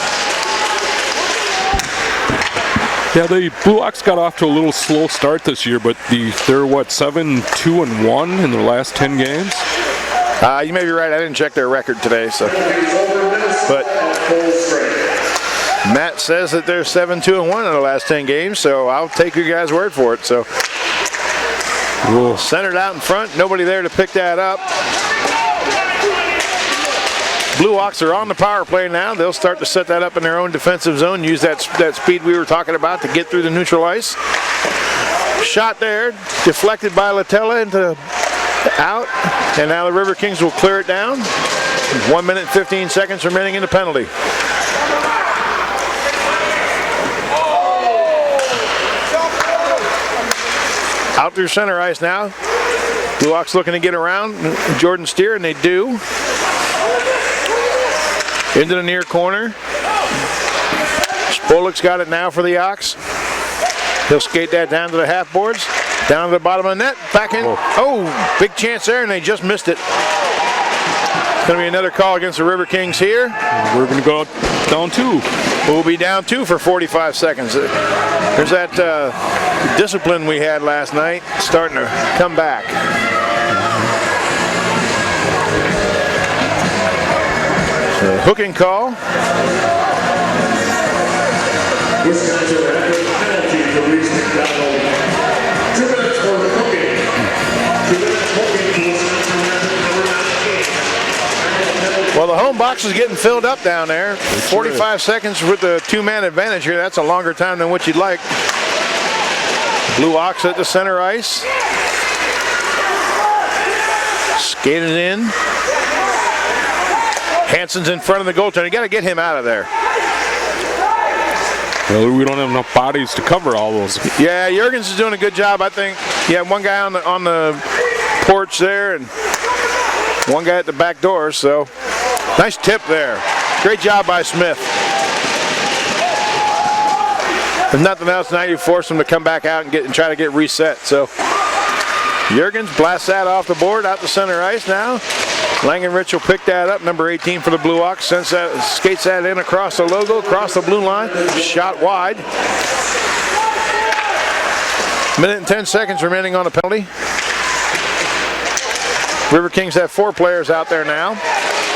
Yeah, the Blue Ox got off to a little slow start this year, but they're what, 7-2-1 in their last 10 games? You may be right. I didn't check their record today, so. But Matt says that they're 7-2-1 in the last 10 games, so I'll take your guys' word for it. So centered out in front, nobody there to pick that up. Blue Ox are on the power play now. They'll start to set that up in their own defensive zone, use that speed we were talking about to get through the neutral ice. Shot there, deflected by Latella into out, and now the Riverkings will clear it down. 1 minute 15 seconds remaining in the penalty. Out through center ice now. Blue Ox looking to get around Jordan Steer, and they do. Into the near corner. Spolik's got it now for the Ox. He'll skate that down to the half boards, down to the bottom of the net, back in. Oh, big chance there, and they just missed it. It's going to be another call against the Riverkings here. We're going to go down 2. We'll be down 2 for 45 seconds. There's that discipline we had last night starting to come back. Hooking call. Well, the home box is getting filled up down there. 45 seconds with the 2-man advantage here. That's a longer time than what you'd like. Blue Ox at the center ice. Skated in. Hansen's in front of the goaltender. You got to get him out of there. Well, we don't have enough bodies to cover all those. Yeah, Jurgens is doing a good job. I think. Yeah, one guy on the porch there, and one guy at the back door. So, nice tip there. Great job by Smith. If nothing else, now you force him to come back out and try to get reset. So, Jurgens blasts that off the board, out the center ice now. Langenrich will pick that up, number 18 for the Blue Ox. Skates that in across the logo, across the blue line. Shot wide. Minute and 10 seconds remaining on the penalty. Riverkings have 4 players out there now.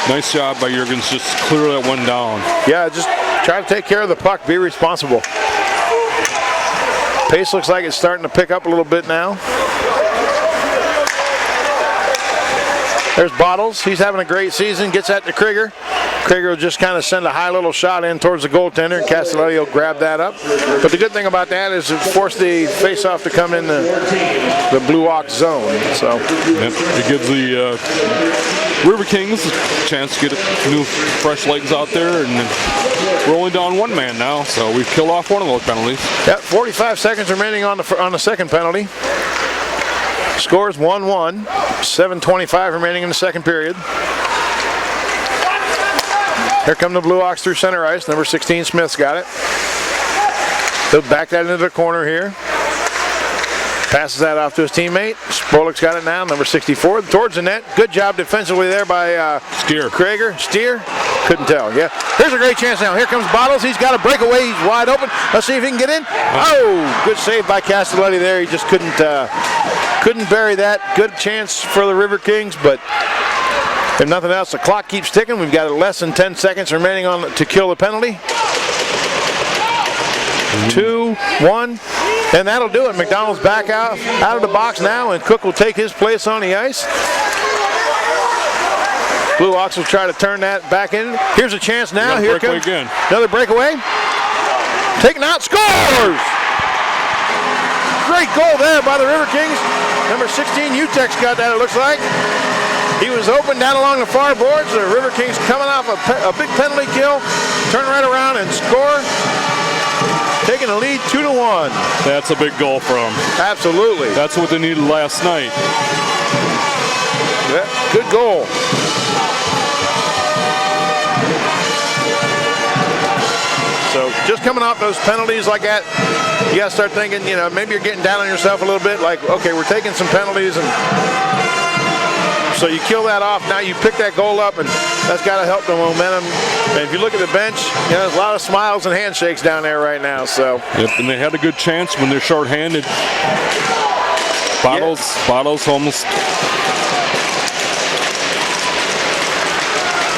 Nice job by Jurgens, just clear that one down. Yeah, just try to take care of the puck, be responsible. Pace looks like it's starting to pick up a little bit now. There's Bottles. He's having a great season. Gets that to Krieger. Krieger will just kind of send a high little shot in towards the goaltender, and Castelletti will grab that up. But the good thing about that is it forced the face-off to come in the Blue Ox zone. So yep, it gives the Riverkings a chance to get new, fresh legs out there, and we're only down one man now, so we've killed off one of those penalties. Yep, 45 seconds remaining on the second penalty. Scores 1-1. 7:25 remaining in the second period. Here come the Blue Ox through center ice. Number 16, Smith's got it. He'll back that into the corner here. Passes that off to his teammate. Spolik's got it now, number 64, towards the net. Good job defensively there by Krieger. Steer? Couldn't tell, yeah. Here's a great chance now. Here comes Bottles. He's got a breakaway. He's wide open. Let's see if he can get in. Oh, good save by Castelletti there. He just couldn't bury that. Good chance for the Riverkings, but if nothing else, the clock keeps ticking. We've got less than 10 seconds remaining to kill the penalty. 2, 1, and that'll do it. McDonald's back out of the box now, and Cook will take his place on the ice. Blue Ox will try to turn that back in. Here's a chance now. Here comes again. Another breakaway. Taken out, scores! Great goal there by the Riverkings. Number 16, Utek's got that, it looks like. He was open down along the far boards. The Riverkings coming off a big penalty kill. Turn right around and score. Taking the lead 2-1. That's a big goal for them. Absolutely. That's what they needed last night. Yeah, good goal. So just coming off those penalties like that, you got to start thinking, maybe you're getting down on yourself a little bit. Like, okay, we're taking some penalties, and so you kill that off. Now you pick that goal up, and that's got to help the momentum. And if you look at the bench, there's a lot of smiles and handshakes down there right now. So. Yep, and they had a good chance when they're shorthanded. Bottles almost.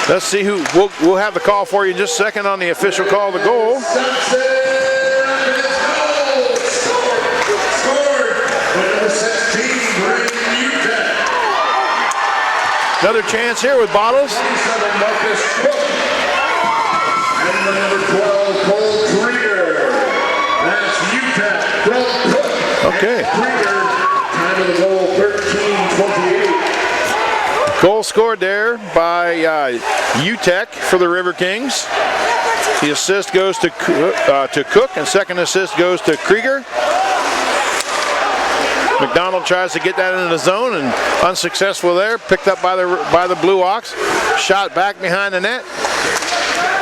Let's see who. We'll have the call for you in just a second on the official call of the goal. Another chance here with Bottles. And number 12, Cole Krieger. That's Utek from Cook. Okay. Krieger, time of the goal 13:28. Goal scored there by Utek for the Riverkings. The assist goes to Cook, and second assist goes to Krieger. McDonald tries to get that into the zone and unsuccessful there. Picked up by the Blue Ox. Shot back behind the net.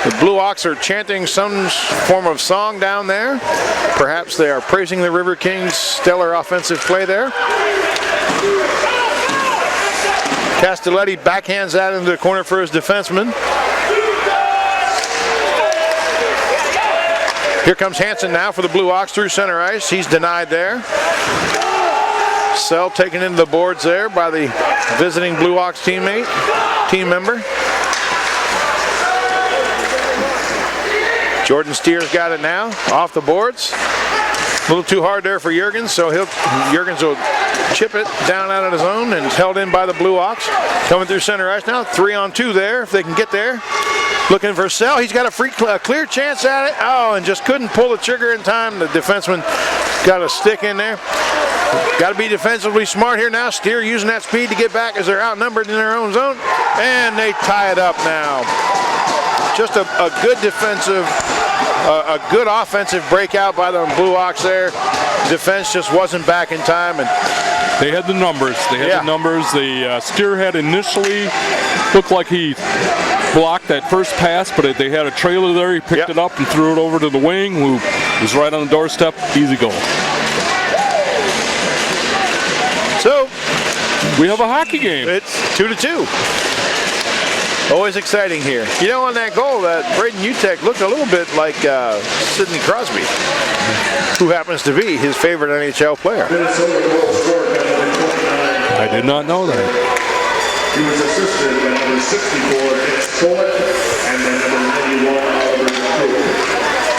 The Blue Ox are chanting some form of song down there. Perhaps they are praising the Riverkings' stellar offensive play there. Castelletti backhands that into the corner for his defenseman. Here comes Hansen now for the Blue Ox through center ice. He's denied there. Sell taken into the boards there by the visiting Blue Ox team member. Jordan Steer's got it now, off the boards. A little too hard there for Jurgens, so Jurgens will chip it down out of the zone and held in by the Blue Ox. Coming through center ice now, 3-on-2 there, if they can get there. Looking for Sell, he's got a clear chance at it. Oh, and just couldn't pull the trigger in time. The defenseman got a stick in there. Got to be defensively smart here now. Steer using that speed to get back as they're outnumbered in their own zone. And they tie it up now. Just a good defensive, a good offensive breakout by the Blue Ox there. Defense just wasn't back in time. And they had the numbers. The numbers. The Steer had initially looked like he blocked that first pass, but they had a trailer there. He picked it up and threw it over to the wing, who was right on the doorstep. Easy goal. So we have a hockey game. It's 2-2. Always exciting here. On that goal, that Braden Utek looked a little bit like Sidney Crosby, who happens to be his favorite NHL player. I did not know that. He was assisted by number 64, Nick Stolik, and then number 91, Oliver Cook.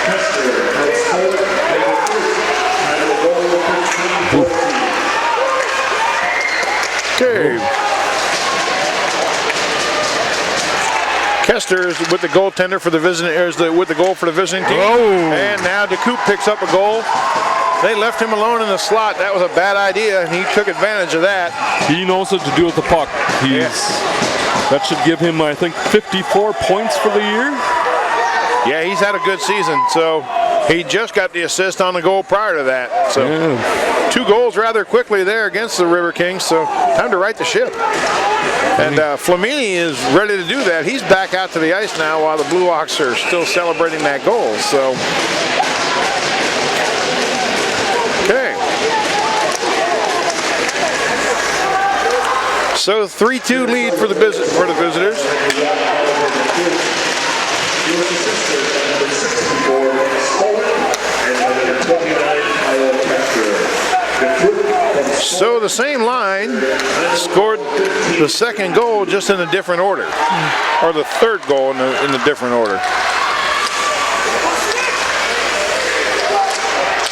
Hester, Stolik, and Cook. Time of the goal 13-14. Okay. Lester is with the goaltender for the with the goal for the visiting team. Oh. And now DeCoupe picks up a goal. They left him alone in the slot. That was a bad idea, and he took advantage of that. He knows what to do with the puck. That should give him, I think, 54 points for the year. Yeah, he's had a good season. So he just got the assist on the goal prior to that. So 2 goals rather quickly there against the Riverkings. So time to right the ship. And Flamini is ready to do that. He's back out to the ice now while the Blue Ox are still celebrating that goal. So, okay. So 3-2 lead for the visitors. So the same line scored the second goal just in a different order, or the third goal in a different order.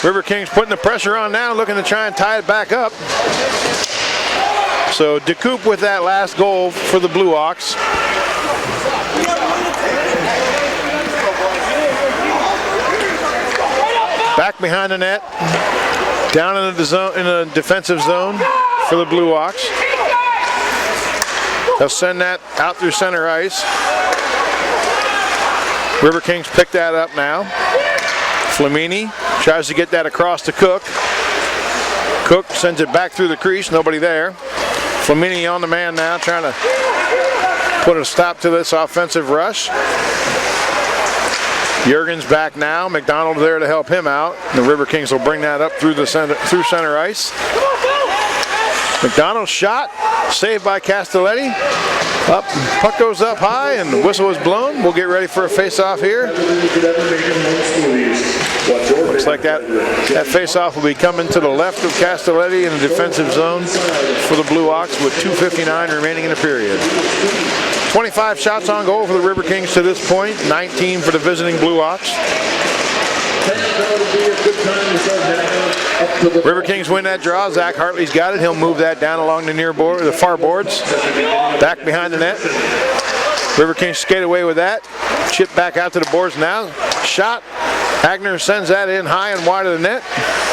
Riverkings putting the pressure on now, looking to try and tie it back up. So DeCoupe with that last goal for the Blue Ox. Back behind the net, down in the zone, in a defensive zone for the Blue Ox. They'll send that out through center ice. Riverkings pick that up now. Flamini tries to get that across to Cook. Cook sends it back through the crease, nobody there. Flamini on the man now, trying to put a stop to this offensive rush. Jurgens back now. McDonald there to help him out. The Riverkings will bring that up through center ice. McDonald's shot, saved by Castelletti. Up, puck goes up high, and the whistle is blown. We'll get ready for a face-off here. Looks like that face-off will be coming to the left of Castelletti in the defensive zone for the Blue Ox with 2:59 remaining in the period. 25 shots on goal for the Riverkings to this point, 19 for the visiting Blue Ox. Riverkings win that draw. Zach Hartley's got it. He'll move that down along the far boards. Back behind the net. Riverkings skate away with that. Chip back out to the boards now. Shot. Hagner sends that in high and wide of the net.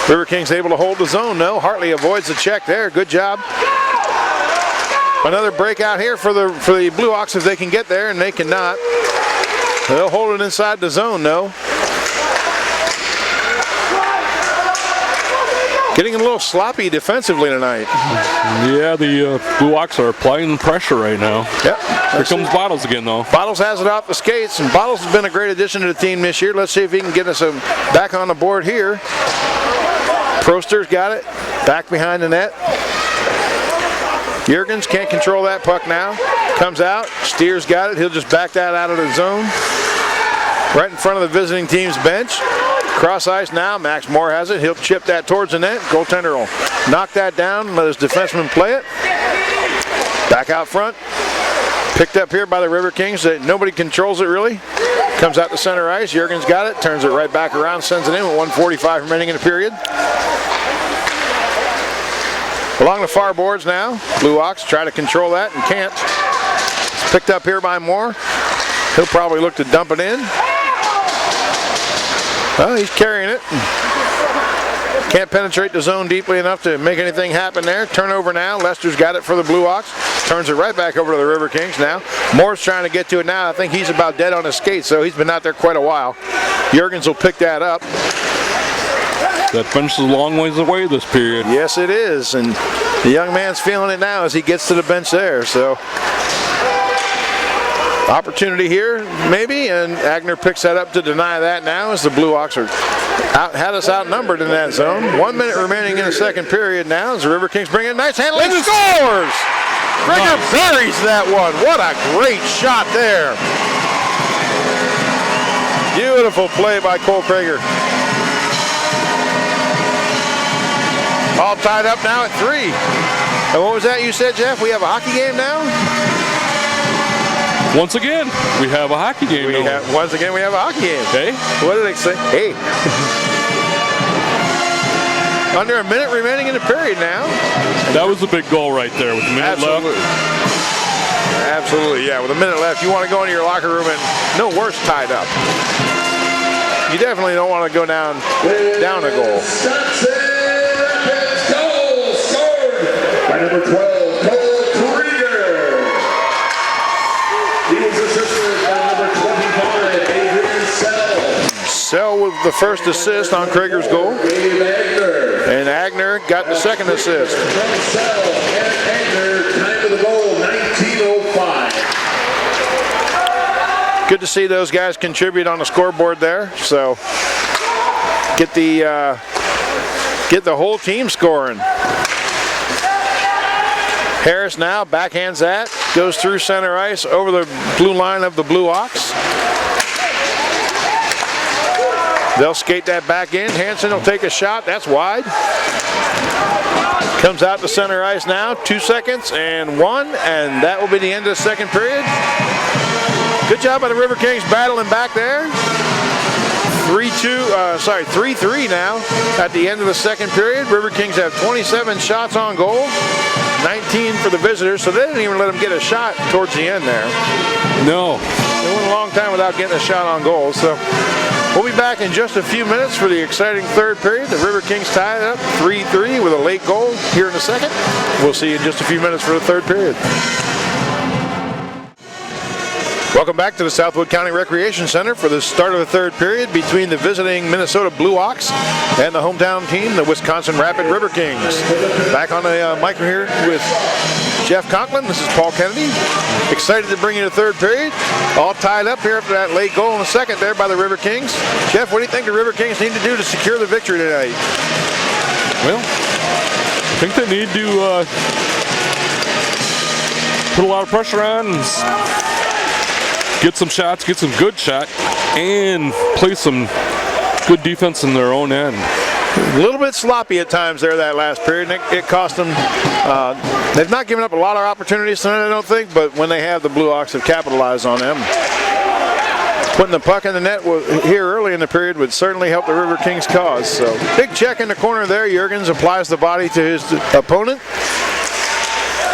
Riverkings able to hold the zone though. Hartley avoids the check there. Good job. Another breakout here for the Blue Ox if they can get there, and they cannot. They'll hold it inside the zone though. Getting a little sloppy defensively tonight. Yeah, the Blue Ox are applying pressure right now. Yep. Here comes Bottles again, though. Bottles has it off the skates, and Bottles has been a great addition to the team this year. Let's see if he can get us back on the board here. Proster's got it. Back behind the net. Jurgens can't control that puck now. Comes out. Steers got it. He'll just back that out of the zone. Right in front of the visiting team's bench. Cross ice now. Max Moore has it. He'll chip that towards the net. Goaltender will knock that down. Let his defenseman play it. Back out front. Picked up here by the Riverkings. Nobody controls it really. Comes out to center ice. Jurgens got it. Turns it right back around. Sends it in with 1:45 remaining in the period. Along the far boards now. Blue Ox try to control that and can't. It's picked up here by Moore. He'll probably look to dump it in. Well, he's carrying it. Can't penetrate the zone deeply enough to make anything happen there. Turnover now. Lester's got it for the Blue Ox. Turns it right back over to the Riverkings now. Moore's trying to get to it now. I think he's about dead on his skates, so he's been out there quite a while. Jurgens will pick that up. That bench is a long ways away this period. Yes, it is, and the young man's feeling it now as he gets to the bench there. So opportunity here, maybe, and Agner picks that up to deny that now as the Blue Ox had us outnumbered in that zone. 1 minute remaining in the second period now as the Riverkings bring in nice handling. Scores! Krieger buries that one. What a great shot there. Beautiful play by Cole Krieger. All tied up now at 3. And what was that you said, Jeff? We have a hockey game now? Once again, we have a hockey game. Once again, we have a hockey game. Hey? What did they say? Hey. Under a minute remaining in the period now. That was a big goal right there with a minute left. Absolutely, yeah. With a minute left, you want to go into your locker room and no worse tied up. You definitely don't want to go down a goal. Goal scored by number 12, Cole Krieger. He was assisted by number 25, Adrian Sell. Sell with the first assist on Krieger's goal. And Agner got the second assist. From Sell and Agner, time of the goal, 19:05. Good to see those guys contribute on the scoreboard there. So get the whole team scoring. Harris now backhands that, goes through center ice over the blue line of the Blue Ox. They'll skate that back in. Hansen will take a shot. That's wide. Comes out to center ice now. 2 seconds and 1, and that will be the end of the second period. Good job by the Riverkings battling back there. 3-3 now at the end of the second period. Riverkings have 27 shots on goal, 19 for the visitors, so they didn't even let them get a shot towards the end there. No. They went a long time without getting a shot on goal, so we'll be back in just a few minutes for the exciting third period. The Riverkings tie it up 3-3 with a late goal here in a second. We'll see you in just a few minutes for the third period. Welcome back to the Southwood County Recreation Center for the start of the third period between the visiting Minnesota Blue Ox and the hometown team, the Wisconsin Rapid Riverkings. Back on the mic here with Jeff Conklin. This is Paul Kennedy. Excited to bring you the third period. All tied up here after that late goal in the second there by the Riverkings. Jeff, what do you think the Riverkings need to do to secure the victory tonight? Well, I think they need to put a lot of pressure on and get some shots, get some good shot, and play some good defense in their own end. A little bit sloppy at times there that last period, and it cost them. They've not given up a lot of opportunities tonight, I don't think, but when they have, the Blue Ox have capitalized on them. Putting the puck in the net here early in the period would certainly help the Riverkings' cause. So big check in the corner there. Jurgens applies the body to his opponent.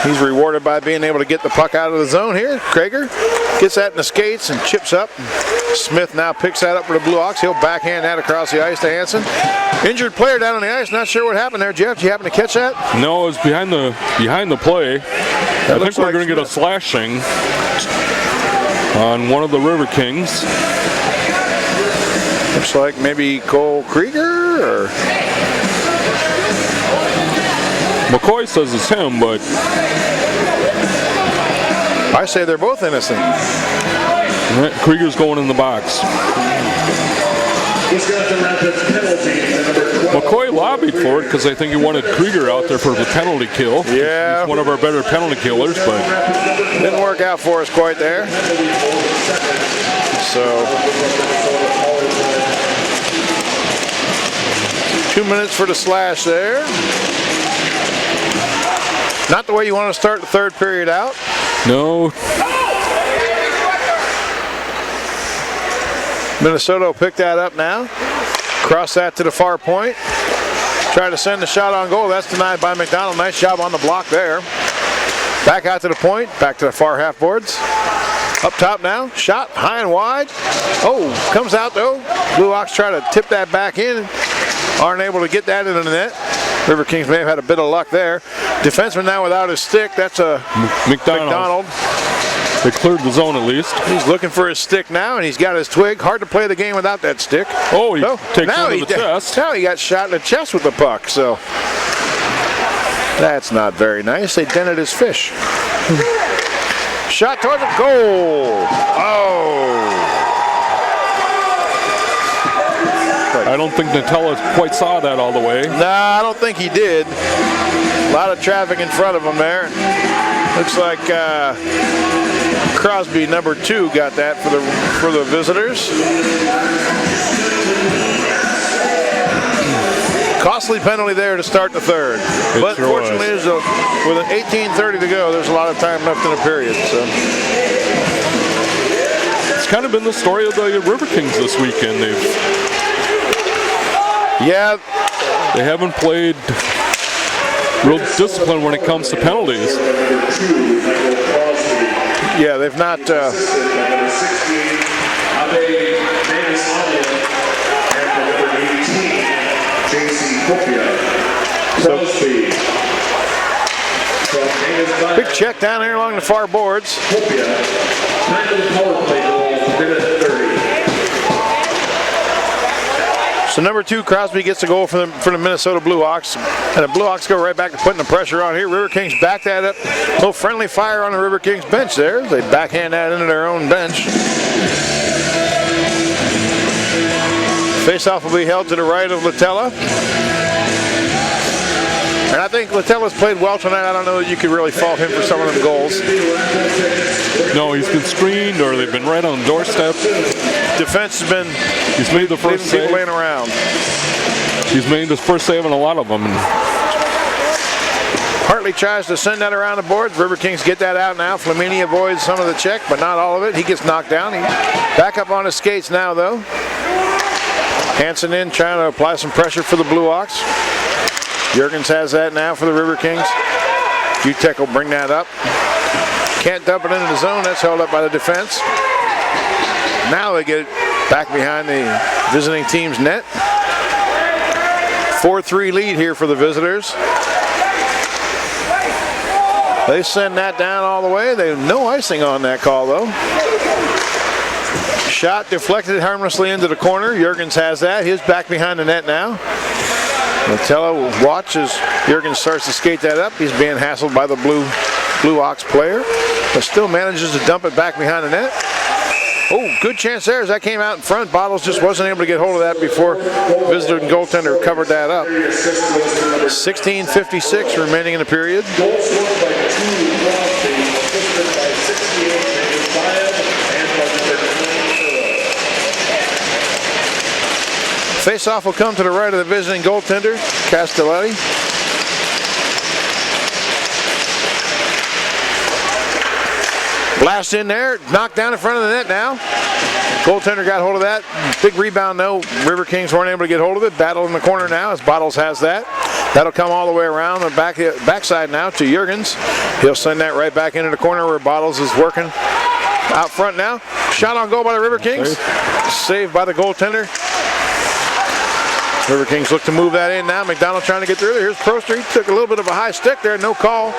He's rewarded by being able to get the puck out of the zone here. Krieger gets that in the skates and chips up. Smith now picks that up for the Blue Ox. He'll backhand that across the ice to Hansen. Injured player down on the ice. Not sure what happened there, Jeff. Did you happen to catch that? No, it was behind the play. I think we're going to get a slashing on one of the Riverkings. Looks like maybe Cole Krieger or McCoy says it's him, but I say they're both innocent. Krieger's going in the box. McCoy lobbied for it because I think he wanted Krieger out there for the penalty kill. Yeah. He's one of our better penalty killers, but didn't work out for us quite there. So 2 minutes for the slash there. Not the way you want to start the third period out. no. Minnesota will pick that up now. Cross that to the far point. Try to send the shot on goal. That's denied by McDonald. Nice job on the block there. Back out to the point. Back to the far half boards. Up top now. Shot high and wide. Oh, comes out though. Blue Ox try to tip that back in. Aren't able to get that into the net. Riverkings may have had a bit of luck there. Defenseman now without his stick. That's a McDonald. They cleared the zone at least. He's looking for his stick now, and he's got his twig. Hard to play the game without that stick. Oh, he takes one to the chest. Now he got shot in the chest with the puck, so that's not very nice. They dented his fish. Shot toward the goal. Oh. I don't think Nutella quite saw that all the way. Nah, I don't think he did. A lot of traffic in front of him there. Looks like Crosby, number 2, got that for the visitors. Costly penalty there to start the third. But fortunately, with an 18:30 to go, there's a lot of time left in the period. So it's kind of been the story of the Riverkings this weekend. They haven't played real discipline when it comes to penalties. Yeah, they've not. Number 68, Abe Manis-Onion, and number 18, JC Kopia. Crosby. Big check down here along the far boards. Kopia. Time of the power play goal, minute 30. So number 2, Crosby gets the goal for the Minnesota Blue Ox. And the Blue Ox go right back to putting the pressure on here. River Kings back that up. A little friendly fire on the River Kings bench there. They backhand that into their own bench. Face-off will be held to the right of Latella. And I think Latella's played well tonight. I don't know that you could really fault him for some of them goals. No, he's been screened or they've been right on the doorstep. Defense has been He's made the first people save. laying around. He's made his first save on a lot of them. Hartley tries to send that around the boards. River Kings get that out now. Flamini avoids some of the check, but not all of it. He gets knocked down. He back up on his skates now, though. Hansen in, trying to apply some pressure for the Blue Ox. Jurgens has that now for the River Kings. Utek will bring that up. Can't dump it into the zone. That's held up by the defense. Now they get it back behind the visiting team's net. 4-3 lead here for the visitors. They send that down all the way. They have no icing on that call, though. Shot deflected harmlessly into the corner. Jurgens has that. He's back behind the net now. Latella will watch as Jurgens starts to skate that up. He's being hassled by the Blue Ox player, but still manages to dump it back behind the net. Oh, good chance there as that came out in front. Bottles just wasn't able to get hold of that before visitor and goaltender covered that up. 16:56 remaining in the period. Goal scored by 2 Crosby, assisted by 68 Manis-Onion, and by number 9 Face-off will come to the right of the visiting goaltender, Castelletti. Blast in there, knocked down in front of the net now. Goaltender got hold of that. Big rebound though. River Kings weren't able to get hold of it. Battle in the corner now as Bottles has that. That'll come all the way around the backside now to Jurgens. He'll send that right back into the corner where Bottles is working. Out front now. Shot on goal by the River Kings. Saved by the goaltender. River Kings look to move that in now. McDonald trying to get through there. Here's Proster. He took a little bit of a high stick there. No call.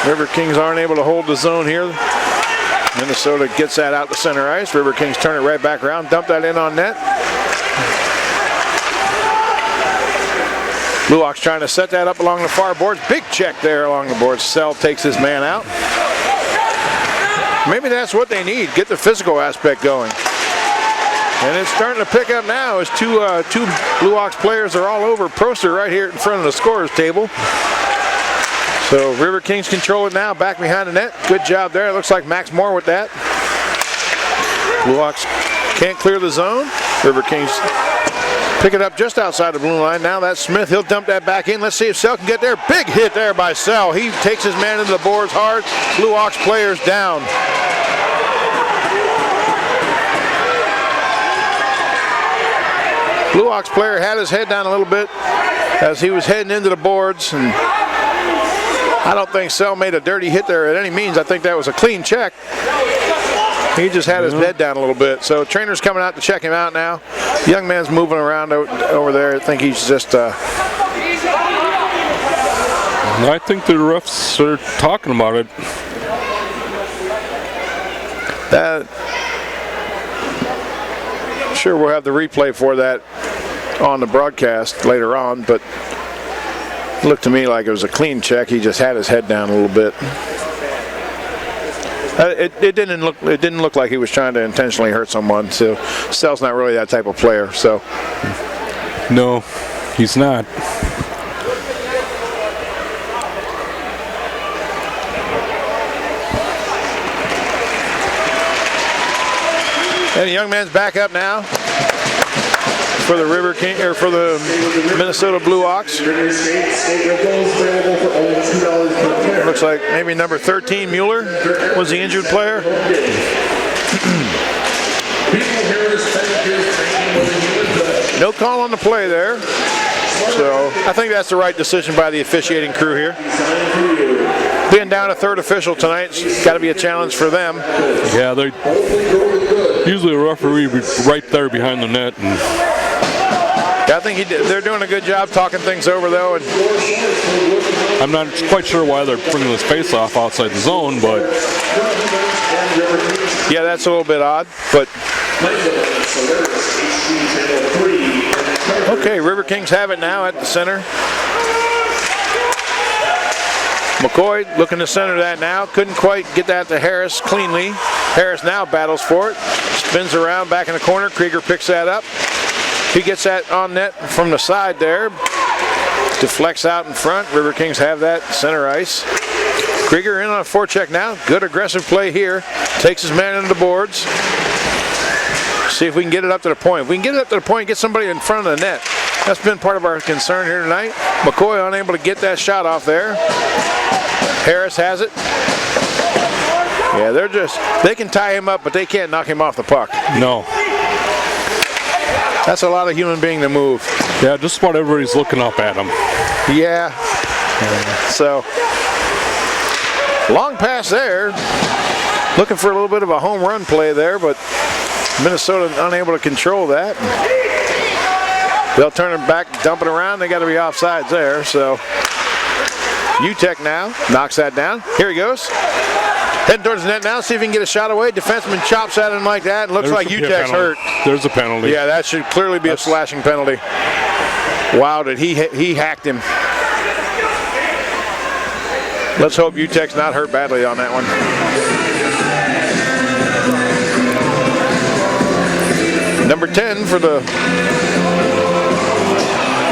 River Kings aren't able to hold the zone here. Minnesota gets that out to center ice. River Kings turn it right back around. Dump that in on net. Blue Ox trying to set that up along the far boards. Big check there along the boards. Sell takes his man out. Maybe that's what they need. Get the physical aspect going. And it's starting to pick up now as two Blue Ox players are all over Proster right here in front of the scorer's table. So River Kings control it now, back behind the net. Good job there. It looks like Max Moore with that. Blue Ox can't clear the zone. River Kings pick it up just outside the blue line. Now that's Smith. He'll dump that back in. Let's see if Sell can get there. Big hit there by Sell. He takes his man into the boards hard. Blue Ox players down. Blue Ox player had his head down a little bit as he was heading into the boards, and I don't think Sell made a dirty hit there at any means. I think that was a clean check. He just had his head down a little bit. So trainer's coming out to check him out now. Young man's moving around over there. I think he's just... I think the refs are talking about it. Sure, we'll have the replay for that on the broadcast later on, but it looked to me like it was a clean check. He just had his head down a little bit. It didn't look like he was trying to intentionally hurt someone. So Sell's not really that type of player. So no, he's not. And the young man's back up now for the River King or for the Minnesota Blue Ox. Looks like maybe number 13 Mueller was the injured player. No call on the play there. So I think that's the right decision by the officiating crew here. being down a third official tonight's got to be a challenge for them. Yeah, they usually a referee right there behind the net. And I think they're doing a good job talking things over, though. And I'm not quite sure why they're bringing this face-off outside the zone, but yeah, that's a little bit odd. But okay, Riverkings have it now at the center. McCoy looking to center that now. Couldn't quite get that to Harris cleanly. Harris now battles for it. Spins around back in the corner. Krieger picks that up. He gets that on net from the side there. Deflects out in front. Riverkings have that center ice. Krieger in on a forecheck now. Good aggressive play here. Takes his man into the boards. See if we can get it up to the point. If we can get it up to the point, get somebody in front of the net. That's been part of our concern here tonight. McCoy unable to get that shot off there. Harris has it. Yeah, they can tie him up, but they can't knock him off the puck. no. That's a lot of human being to move. Yeah, just about everybody's looking up at him. Yeah. So, long pass there. Looking for a little bit of a home run play there, but Minnesota unable to control that. They'll turn it back, dump it around. They got to be offsides there. So, UTEC now knocks that down. Here he goes. Heading towards the net now, see if he can get a shot away. Defenseman chops at him like that. Looks like UTEC's hurt. There's a penalty. Yeah, that should clearly be a slashing penalty. Wow, did he hacked him. Let's hope UTEC's not hurt badly on that one. Number 10 for the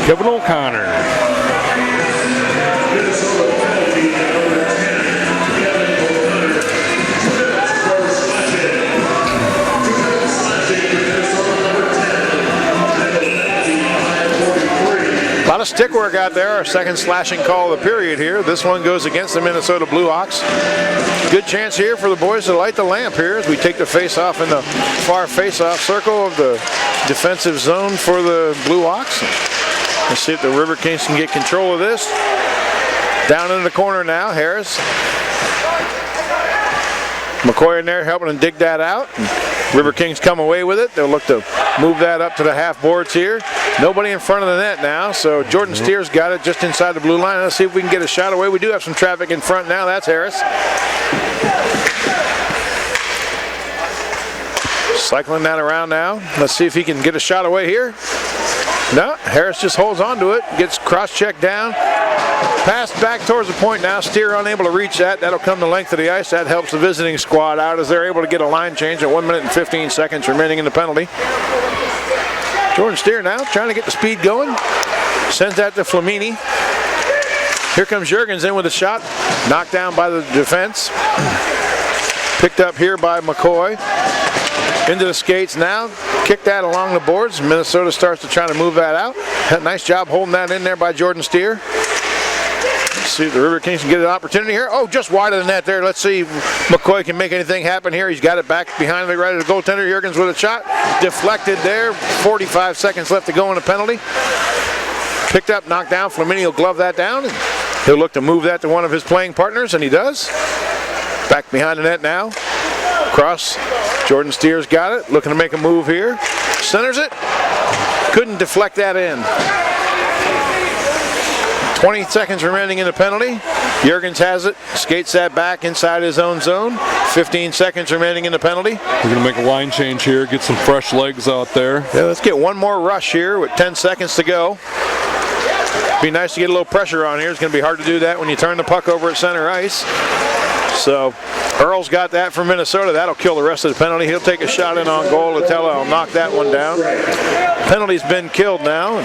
Kevin O'Connor. A lot of stick work out there. Our second slashing call of the period here. This one goes against the Minnesota Blue Hawks. Good chance here for the boys to light the lamp here as we take the face-off in the far face-off circle of the defensive zone for the Blue Hawks. Let's see if the Riverkings can get control of this. Down in the corner now, Harris. McCoy in there helping to dig that out. Riverkings come away with it. They'll look to move that up to the half boards here. Nobody in front of the net now, so Jordan Steers got it just inside the blue line. Let's see if we can get a shot away. We do have some traffic in front now. That's Harris. Cycling that around now. Let's see if he can get a shot away here. No, Harris just holds on to it, gets cross-checked down. Pass back towards the point now. Steer unable to reach that. That'll come the length of the ice. That helps the visiting squad out as they're able to get a line change at 1 minute and 15 seconds remaining in the penalty. Jordan Steer now trying to get the speed going. Sends that to Flamini. Here comes Juergens in with a shot. Knocked down by the defense. Picked up here by McCoy. Into the skates now. Kick that along the boards. Minnesota starts to try to move that out. Nice job holding that in there by Jordan Steer. Let's see if the Riverkings can get an opportunity here. Oh, just wide of the net there. Let's see if McCoy can make anything happen here. He's got it back behind the right of the goaltender. Juergens with a shot. Deflected there. 45 seconds left to go in the penalty. Picked up, knocked down. Flamini will glove that down. He'll look to move that to one of his playing partners, and he does. Back behind the net now. Cross. Jordan Steers got it. Looking to make a move here. Centers it. Couldn't deflect that in. 20 seconds remaining in the penalty. Juergens has it. Skates that back inside his own zone. 15 seconds remaining in the penalty. We're going to make a line change here. Get some fresh legs out there. Yeah, let's get one more rush here with 10 seconds to go. Be nice to get a little pressure on here. It's going to be hard to do that when you turn the puck over at center ice. So Earl's got that for Minnesota. That'll kill the rest of the penalty. He'll take a shot in on goal. Latella will knock that one down. Penalty's been killed now.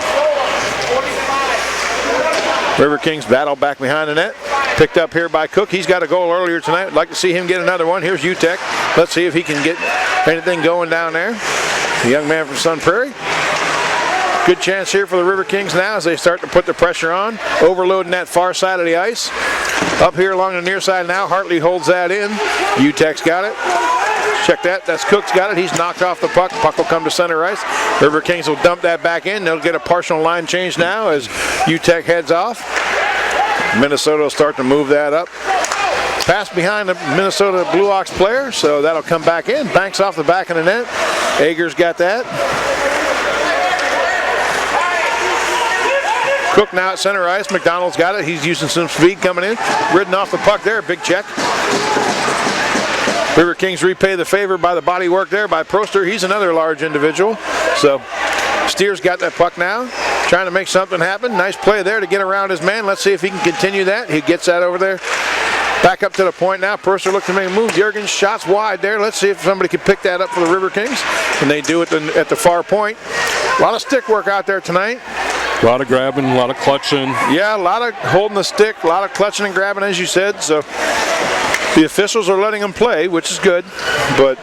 Riverkings battle back behind the net. Picked up here by Cook. He's got a goal earlier tonight. I'd like to see him get another one. Here's UTEC. Let's see if he can get anything going down there. The young man from Sun Prairie. Good chance here for the Riverkings now as they start to put the pressure on. Overloading that far side of the ice. Up here along the near side now. Hartley holds that in. UTEC's got it. Check that. That's Cook's got it. He's knocked off the puck. Puck will come to center ice. Riverkings will dump that back in. They'll get a partial line change now as UTEC heads off. Minnesota will start to move that up. Pass behind the Minnesota Blue Ox player, so that'll come back in. Banks off the back of the net. Ager's got that. Cook now at center ice. McDonald's got it. He's using some speed coming in. Ridden off the puck there. Big check. River Kings repay the favor by the body work there by Proster. He's another large individual. So Steer's got that puck now. Trying to make something happen. Nice play there to get around his man. Let's see if he can continue that. He gets that over there. Back up to the point now. Proster looking to make a move. Jurgens shots wide there. Let's see if somebody can pick that up for the River Kings. And they do it at the far point. A lot of stick work out there tonight. A lot of grabbing, a lot of clutching. Yeah, a lot of holding the stick, a lot of clutching and grabbing, as you said. So the officials are letting them play, which is good, but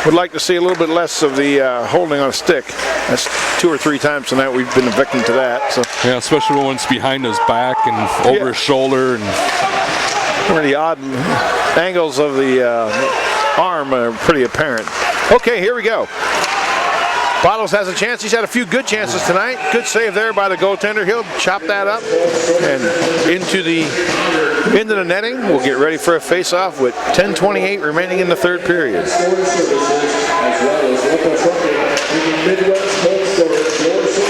would like to see a little bit less of the holding on a stick. That's 2 or 3 times tonight we've been a victim to that. So Yeah, especially when it's behind his back and over his shoulder. And where the odd angles of the arm are pretty apparent. Okay, here we go. Bottles has a chance. He's had a few good chances tonight. Good save there by the goaltender. He'll chop that up and into the netting. We'll get ready for a face-off with 10:28 remaining in the third period.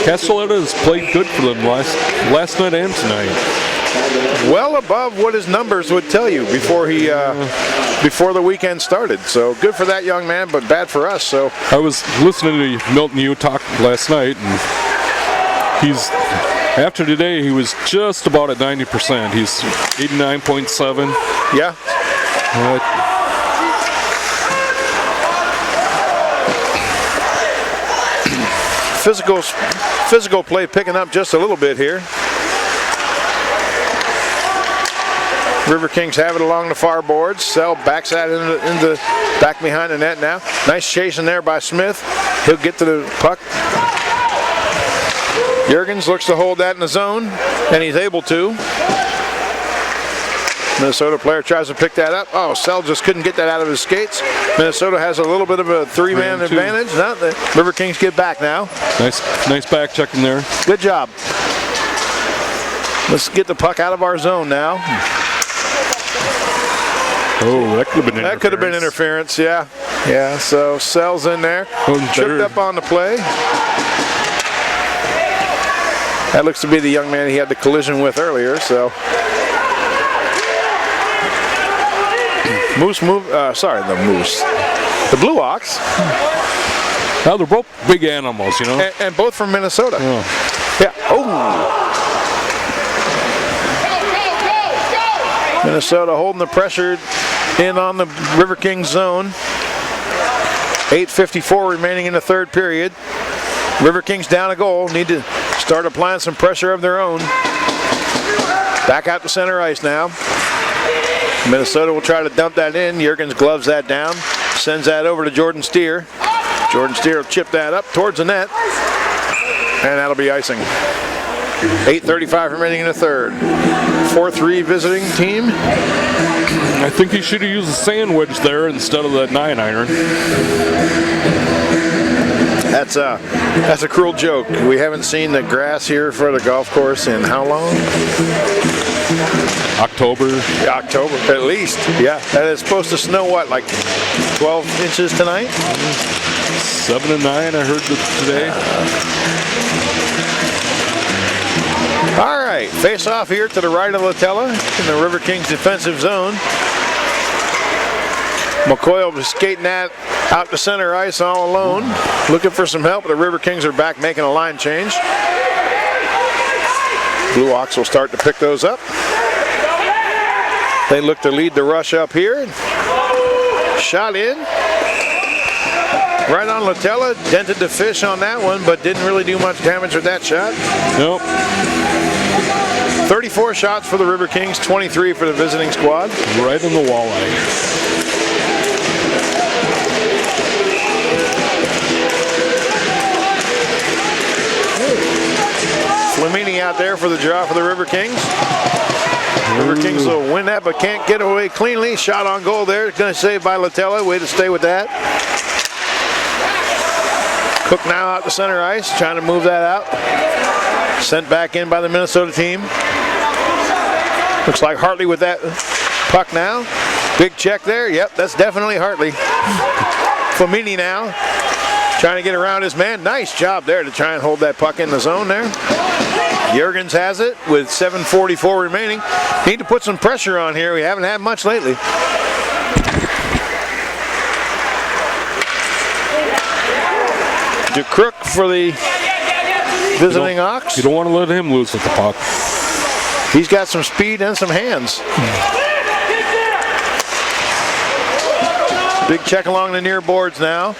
Castelletta has played good for them last night and tonight. Well above what his numbers would tell you before the weekend started. So good for that young man, but bad for us. So I was listening to Milton Yu talk last night, and after today he was just about at 90%. He's 89.7. yeah. Physical play picking up just a little bit here. River Kings have it along the far boards. Sell backs that into back behind the net now. Nice chasing there by Smith. He'll get to the puck. Jurgens looks to hold that in the zone, and he's able to. Minnesota player tries to pick that up. Oh, Sell just couldn't get that out of his skates. Minnesota has a little bit of a 3-man advantage. No, the River Kings get back now. Nice back checking there. Good job. Let's get the puck out of our zone now. Oh, that could have been interference. That could have been interference, yeah. Yeah, so Sell's in there. Tripped up on the play. That looks to be the young man he had the collision with earlier, so. The Blue Ox. Now they're both big animals, you know. And both from Minnesota. Oh. Yeah, oh. Minnesota holding the pressure in on the River Kings zone. 8:54 remaining in the third period. River Kings down a goal. Need to start applying some pressure of their own. Back out to center ice now. Minnesota will try to dump that in. Jurgens gloves that down. Sends that over to Jordan Steer. Jordan Steer will chip that up towards the net. And that'll be icing. 8:35 remaining in the third. 4-3 visiting team. I think he should have used a sandwich there instead of that 9-iron. That's a cruel joke. We haven't seen the grass here for the golf course in how long? October. October, at least. Yeah. And it's supposed to snow what, like 12 inches tonight? 7 and 9, I heard today. All right, face off here to the right of Latella in the River Kings defensive zone. McCoy will be skating that out to center ice all alone. Looking for some help. The River Kings are back making a line change. Blue Ox will start to pick those up. They look to lead the rush up here. Shot in. Right on Latella. Dented the fish on that one, but didn't really do much damage with that shot. Nope. 34 shots for the River Kings, 23 for the visiting squad. Right in the walleye. Flamini out there for the draw for the River Kings. River Kings will win that, but can't get away cleanly. Shot on goal there. Going to save by Latella. Way to stay with that. Cook now out to center ice, trying to move that out. Sent back in by the Minnesota team. Looks like Hartley with that puck now. Big check there. Yep, that's definitely Hartley. Flamini now trying to get around his man. Nice job there to try and hold that puck in the zone there. Jurgens has it with 7:44 remaining. Need to put some pressure on here. We haven't had much lately. DeCrook for the visiting Ox. You don't want to let him lose with the puck. He's got some speed and some hands. Big check along the near boards now.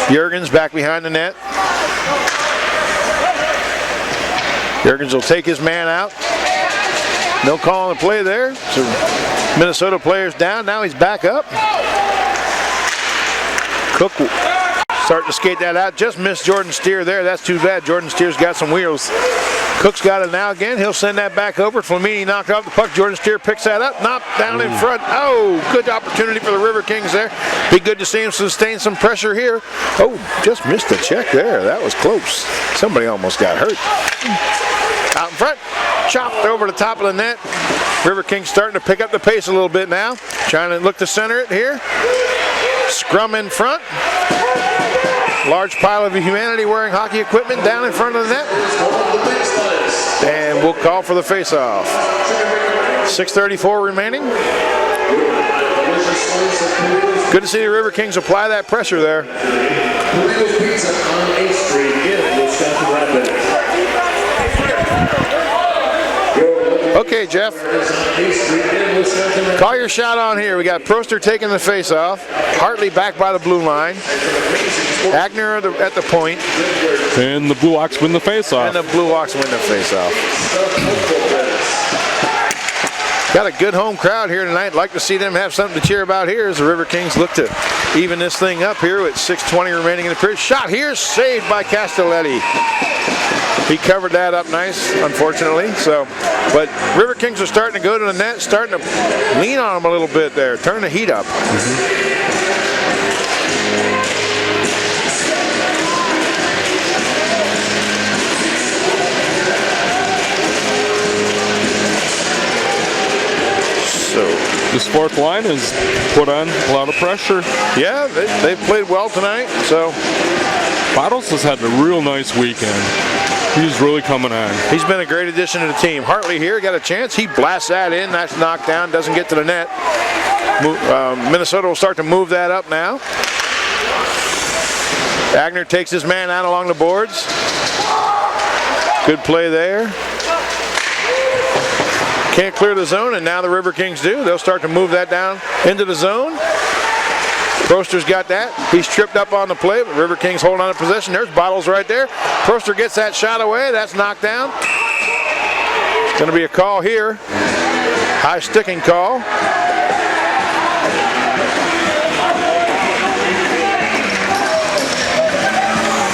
Jurgens back behind the net. Jurgens will take his man out. No call on the play there. So Minnesota players down. Now he's back up. Cook starting to skate that out. Just missed Jordan Steer there. That's too bad. Jordan Steer's got some wheels. Cook's got it now again. He'll send that back over. Flamini knocked off the puck. Jordan Steer picks that up. Knocked down in front. Oh, good opportunity for the River Kings there. Be good to see him sustain some pressure here. Oh, just missed the check there. That was close. Somebody almost got hurt. Out in front. Chopped over the top of the net. River Kings starting to pick up the pace a little bit now. Trying to look to center it here. Scrum in front. Large pile of humanity wearing hockey equipment down in front of the net. And we'll call for the face-off. 6:34 remaining. Good to see the River Kings apply that pressure there. Okay, Jeff. Call your shot on here. We got Proster taking the face-off. Hartley back by the blue line. Agner at the point. And the Blue Ox win the face-off. And the Blue Ox win the face-off. Got a good home crowd here tonight. Like to see them have something to cheer about here as the River Kings look to even this thing up here with 6:20 remaining in the period. Shot here, saved by Castelletti. He covered that up nice, unfortunately. So, but River Kings are starting to go to the net, starting to lean on them a little bit there, turn the heat up. So this fourth line has put on a lot of pressure. Yeah, they've played well tonight. So Bottles has had a real nice weekend. He's really coming on. He's been a great addition to the team. Hartley here got a chance. He blasts that in. That's knocked down. Doesn't get to the net. Minnesota will start to move that up now. Agner takes his man out along the boards. Good play there. Can't clear the zone, and now the River Kings do. They'll start to move that down into the zone. Proster's got that. He's tripped up on the play, but River Kings holding on to possession. There's Bottles right there. Proster gets that shot away. That's knocked down. It's going to be a call here. High sticking call.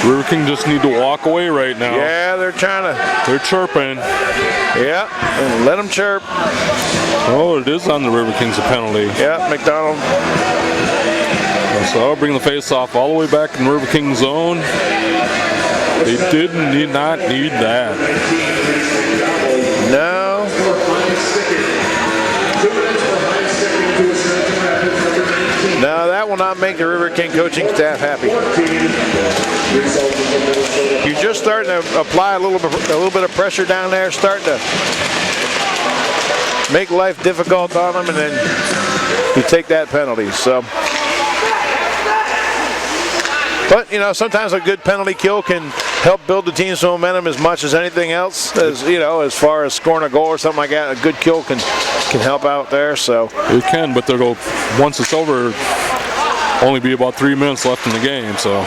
River King just need to walk away right now. Yeah, they're chirping. Yeah, and let them chirp. Oh, it is on the River Kings a penalty. Yeah, McDonald. So I'll bring the face-off all the way back in River King zone. They did not need that. No. No, that will not make the River King coaching staff happy. You're just starting to apply a little bit of pressure down there, starting to make life difficult on them, and then you take that penalty. So, but you know, sometimes a good penalty kill can help build the team's momentum as much as anything else. As you know, as far as scoring a goal or something like that, a good kill can help out there. So it can, but there'll once it's over, only be about 3 minutes left in the game. So.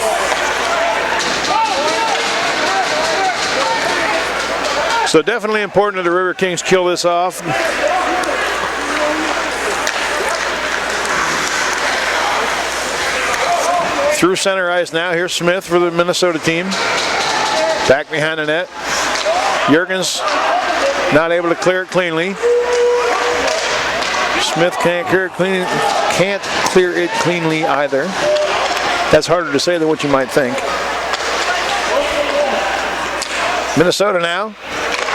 So definitely important that the River Kings kill this off. Through center ice now. Here's Smith for the Minnesota team. Back behind the net. Jurgens not able to clear it cleanly. Smith can't clear it cleanly either. That's harder to say than what you might think. Minnesota now.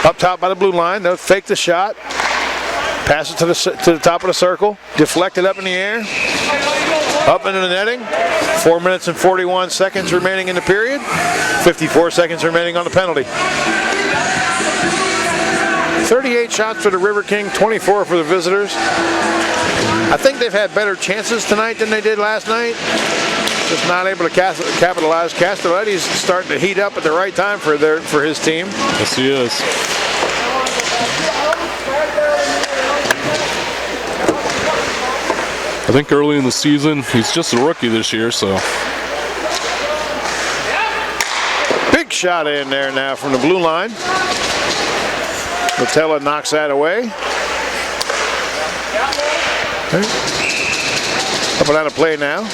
Up top by the blue line. They'll fake the shot. Pass it to the top of the circle. deflected up in the air, up into the netting. 4 minutes and 41 seconds remaining in the period. 54 seconds remaining on the penalty. 38 shots for the River King, 24 for the visitors. I think they've had better chances tonight than they did last night. Just not able to capitalize. Castelletti's starting to heat up at the right time for his team. Yes, he is. I think early in the season, he's just a rookie this year, so. Big shot in there now from the blue line. Latella knocks that away. Up and out of play now.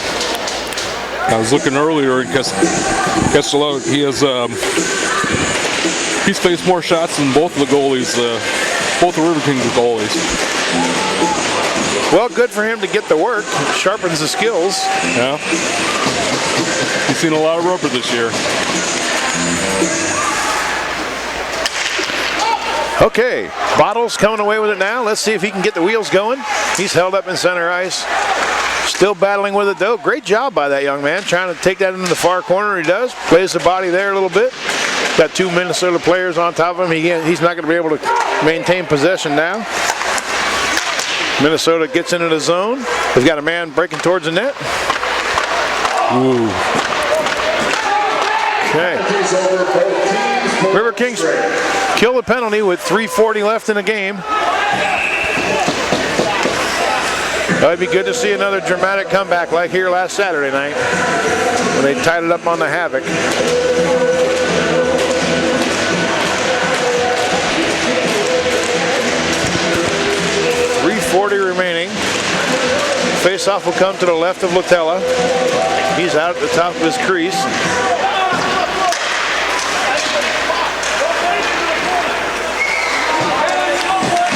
I was looking earlier at Castelletti. He's faced more shots than both of the goalies, both the Riverkings goalies. Well, good for him to get the work. Sharpens the skills. Yeah. He's seen a lot of rubber this year. Okay, Bottles coming away with it now. Let's see if he can get the wheels going. He's held up in center ice. Still battling with it though. Great job by that young man, trying to take that into the far corner. He does. Plays the body there a little bit. Got two Minnesota players on top of him. He's not going to be able to maintain possession now. Minnesota gets into the zone. They've got a man breaking towards the net. Ooh. Okay. River Kings kill the penalty with 3:40 left in the game. It'd be good to see another dramatic comeback like here last Saturday night when they tied it up on the Havoc. .340 remaining. Face-off will come to the left of Latella. He's out at the top of his crease.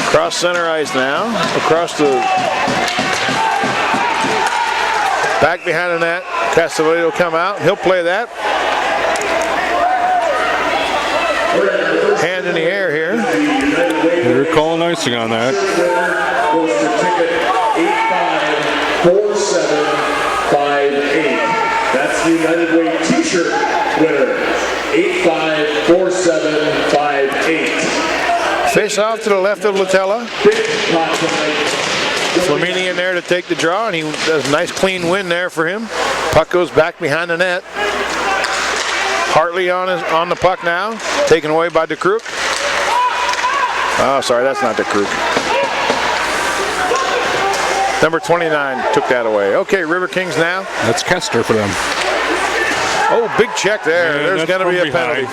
Across center ice now. Across the back behind the net. Castelletti will come out. He'll play that. Hand in the air here. They're calling icing on that. Goes to ticket 854758. That's the United Way t-shirt winner. 854758. Face off to the left of Latella. Flamini in there to take the draw, and he does a nice clean win there for him. Puck goes back behind the net. Hartley on the puck now, taken away by DeCrook. Oh, sorry, that's not DeCrook. Number 29 took that away. Okay, River Kings now. That's Kester for them. Oh, big check there. Yeah, there's got to be a penalty.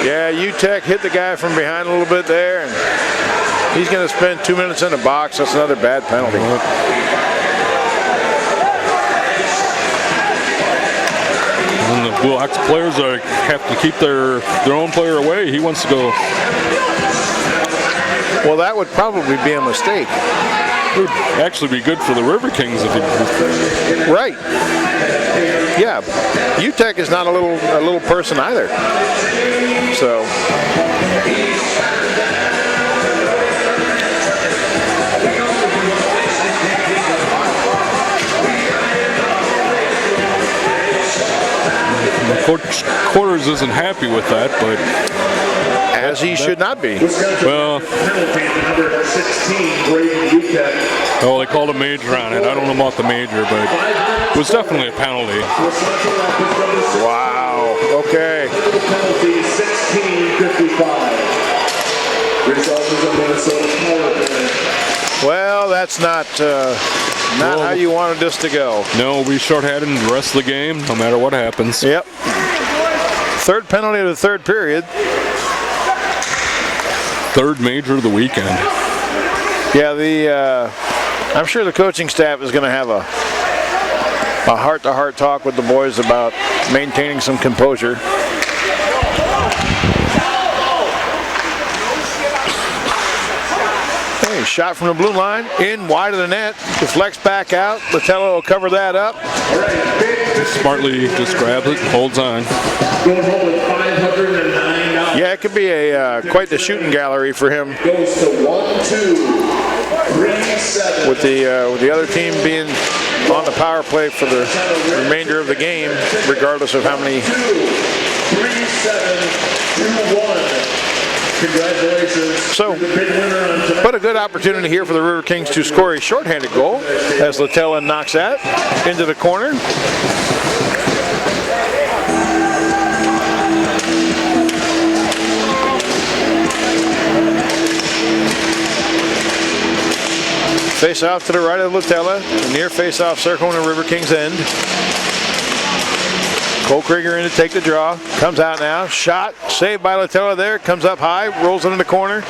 Yeah, UTEC hit the guy from behind a little bit there, and he's going to spend 2 minutes in the box. That's another bad penalty. And the Blue Ox players have to keep their own player away. He wants to go. Well, that would probably be a mistake. It would actually be good for the River Kings if he. Right. Yeah, UTEC is not a little person either. So. Coach Quarters isn't happy with that, but as he should not be. Well, oh, they called a major on it. I don't know about the major, but it was definitely a penalty. Wow. Okay. Penalty 16:55. Result is a Minnesota power play. Well, that's not how you wanted this to go. No, we'll be shorthanded in the rest of the game, no matter what happens. Yep. Third penalty of the third period. Third major of the weekend. Yeah, I'm sure the coaching staff is going to have a heart-to-heart talk with the boys about maintaining some composure. Hey, shot from the blue line, in wide of the net, deflects back out. Latella will cover that up. Smartly just grabs it and holds on. Going home with $509. Yeah, it could be a quite the shooting gallery for him. Goes to 1-2-3-7. With the other team being on the power play for the remainder of the game, regardless of how many. 3-7-2-1. Congratulations. So, but a good opportunity here for the Riverkings to score a shorthanded goal as Latella knocks that into the corner. Face off to the right of Latella, near face off circle in the Riverkings end. Cole Krieger in to take the draw, comes out now, shot, saved by Latella there, comes up high, rolls into the corner.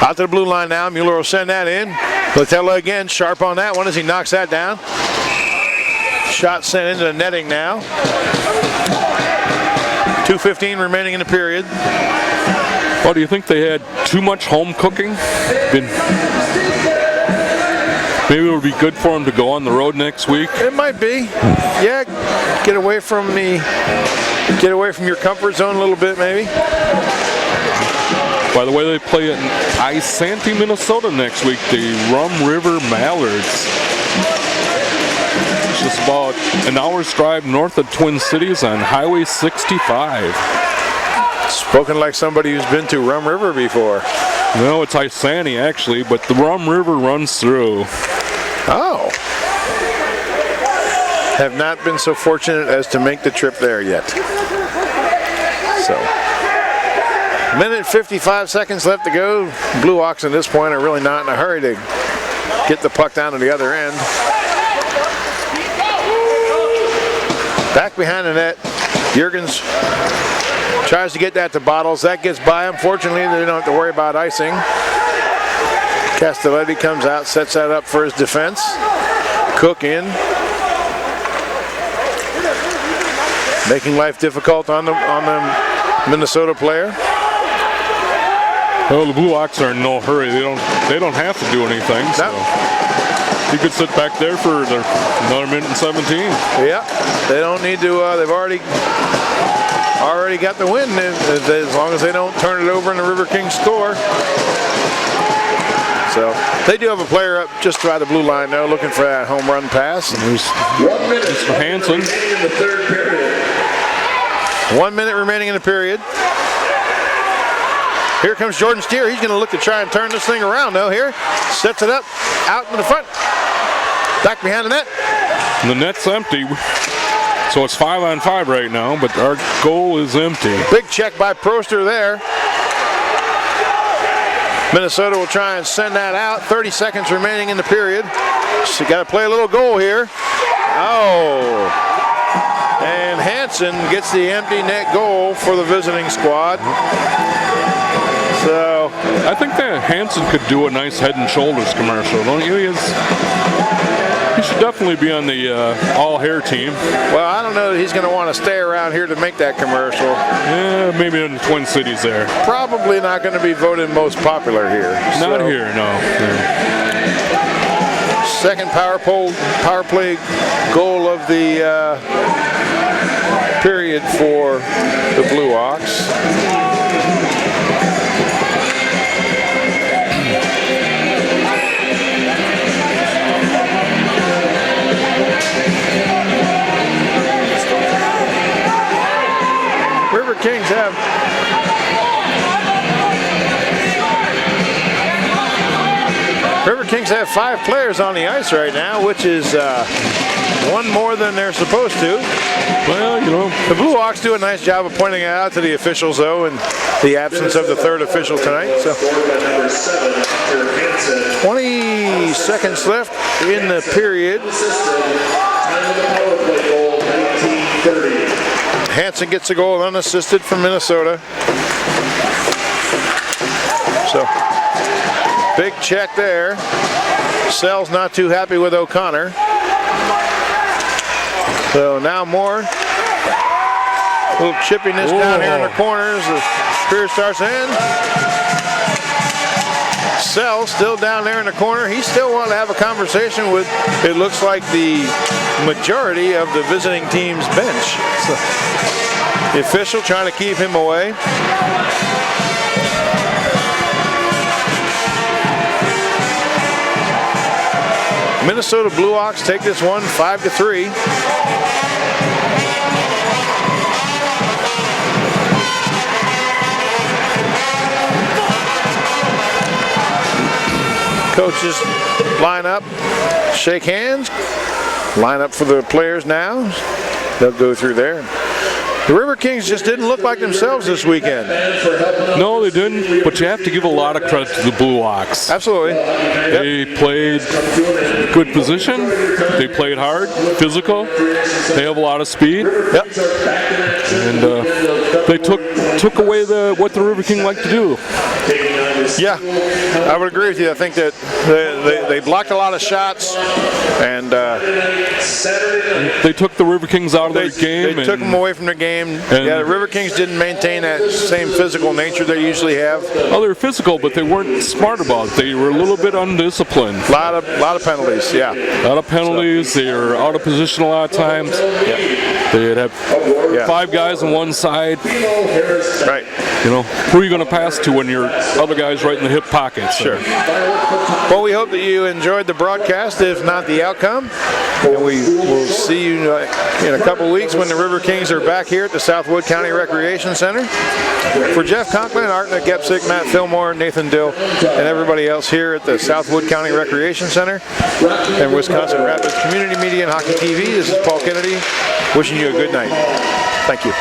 Out to the blue line now, Mueller will send that in. Latella again, sharp on that one as he knocks that down. Shot sent into the netting now. 2:15 remaining in the period. Well, do you think they had too much home cooking? Maybe it would be good for them to go on the road next week. It might be. Yeah, get away from your comfort zone a little bit, maybe. By the way, they play in Isanti, Minnesota next week, the Rum River Mallards. It's just about an hour's drive north of Twin Cities on Highway 65. Spoken like somebody who's been to Rum River before. No, it's Isanti actually, but the Rum River runs through. Oh. Have not been so fortunate as to make the trip there yet. So, minute 55 seconds left to go. Blue Ox at this point are really not in a hurry to get the puck down to the other end. Back behind the net, Jurgens tries to get that to Bottles. That gets by him. Fortunately, they don't have to worry about icing. Castelletti comes out, sets that up for his defense. Cook in. Making life difficult on the Minnesota player. Well, the Blue Ox are in no hurry. They don't have to do anything. So he could sit back there for another minute and 17. Yeah, they don't need to. They've already got the win as long as they don't turn it over and the Riverkings score. So they do have a player up just by the blue line now, looking for that home run pass. And there's 1 minute Mr. Hansen. remaining in the third period. 1 minute remaining in the period. Here comes Jordan Steer. He's going to look to try and turn this thing around though. Here, sets it up, out in the front, back behind the net. And the net's empty. So it's 5-on-5 right now, but our goal is empty. Big check by Proster there. Minnesota will try and send that out. 30 seconds remaining in the period. So you got to play a little goal here. Oh. And Hansen gets the empty net goal for the visiting squad. So I think that Hansen could do a nice Head and Shoulders commercial, don't you? He should definitely be on the all-hair team. well, I don't know that he's going to want to stay around here to make that commercial. Yeah, maybe in the Twin Cities there. Probably not going to be voted most popular here. Not So, here, no. second power play goal of the period for the Blue Ox. Riverkings have 5 players on the ice right now, which is one more than they're supposed to. Well, you know, The Blue Ox do a nice job of pointing it out to the officials, though, in the absence of the third official tonight. So, 20 seconds left in the period. Hansen gets a goal unassisted from Minnesota. So, big check there. Sell's not too happy with O'Connor. So now more. A little chippiness down here in the corners. The period starts in. Sell still down there in the corner. He still wanted to have a conversation with, it looks like, the majority of the visiting team's bench. So, the official trying to keep him away. Minnesota Blue Hawks take this one 5-3. Coaches line up, shake hands, line up for the players now. They'll go through there. The Riverkings just didn't look like themselves this weekend. No, they didn't, but you have to give a lot of credit to the Blue Hawks. Absolutely. Yep. They played good position, they played hard, physical, they have a lot of speed. Yep. And they took away what the River King like to do. Yeah, I would agree with you. I think that they blocked a lot of shots, and they took the River Kings out of their game. They took them away from their game. Yeah, the River Kings didn't maintain that same physical nature they usually have. Oh, they were physical, but they weren't smart about it. They were a little bit undisciplined. A lot of penalties, yeah. A lot of penalties. So. They were out of position a lot of times. Yeah. They'd have 5 guys on one side. Right. You know, who are you going to pass to when your other guy's right in the hip pocket? So. Sure. Well, we hope that you enjoyed the broadcast, if not the outcome. And we will see you in a couple weeks when the River Kings are back here at the Southwood County Recreation Center. For Jeff Conklin, Art Napgezek, Matt Fillmore, Nathan Dill, and everybody else here at the Southwood County Recreation Center and Wisconsin Rapids Community Media and Hockey TV, this is Paul Kennedy wishing you a good night. Thank you.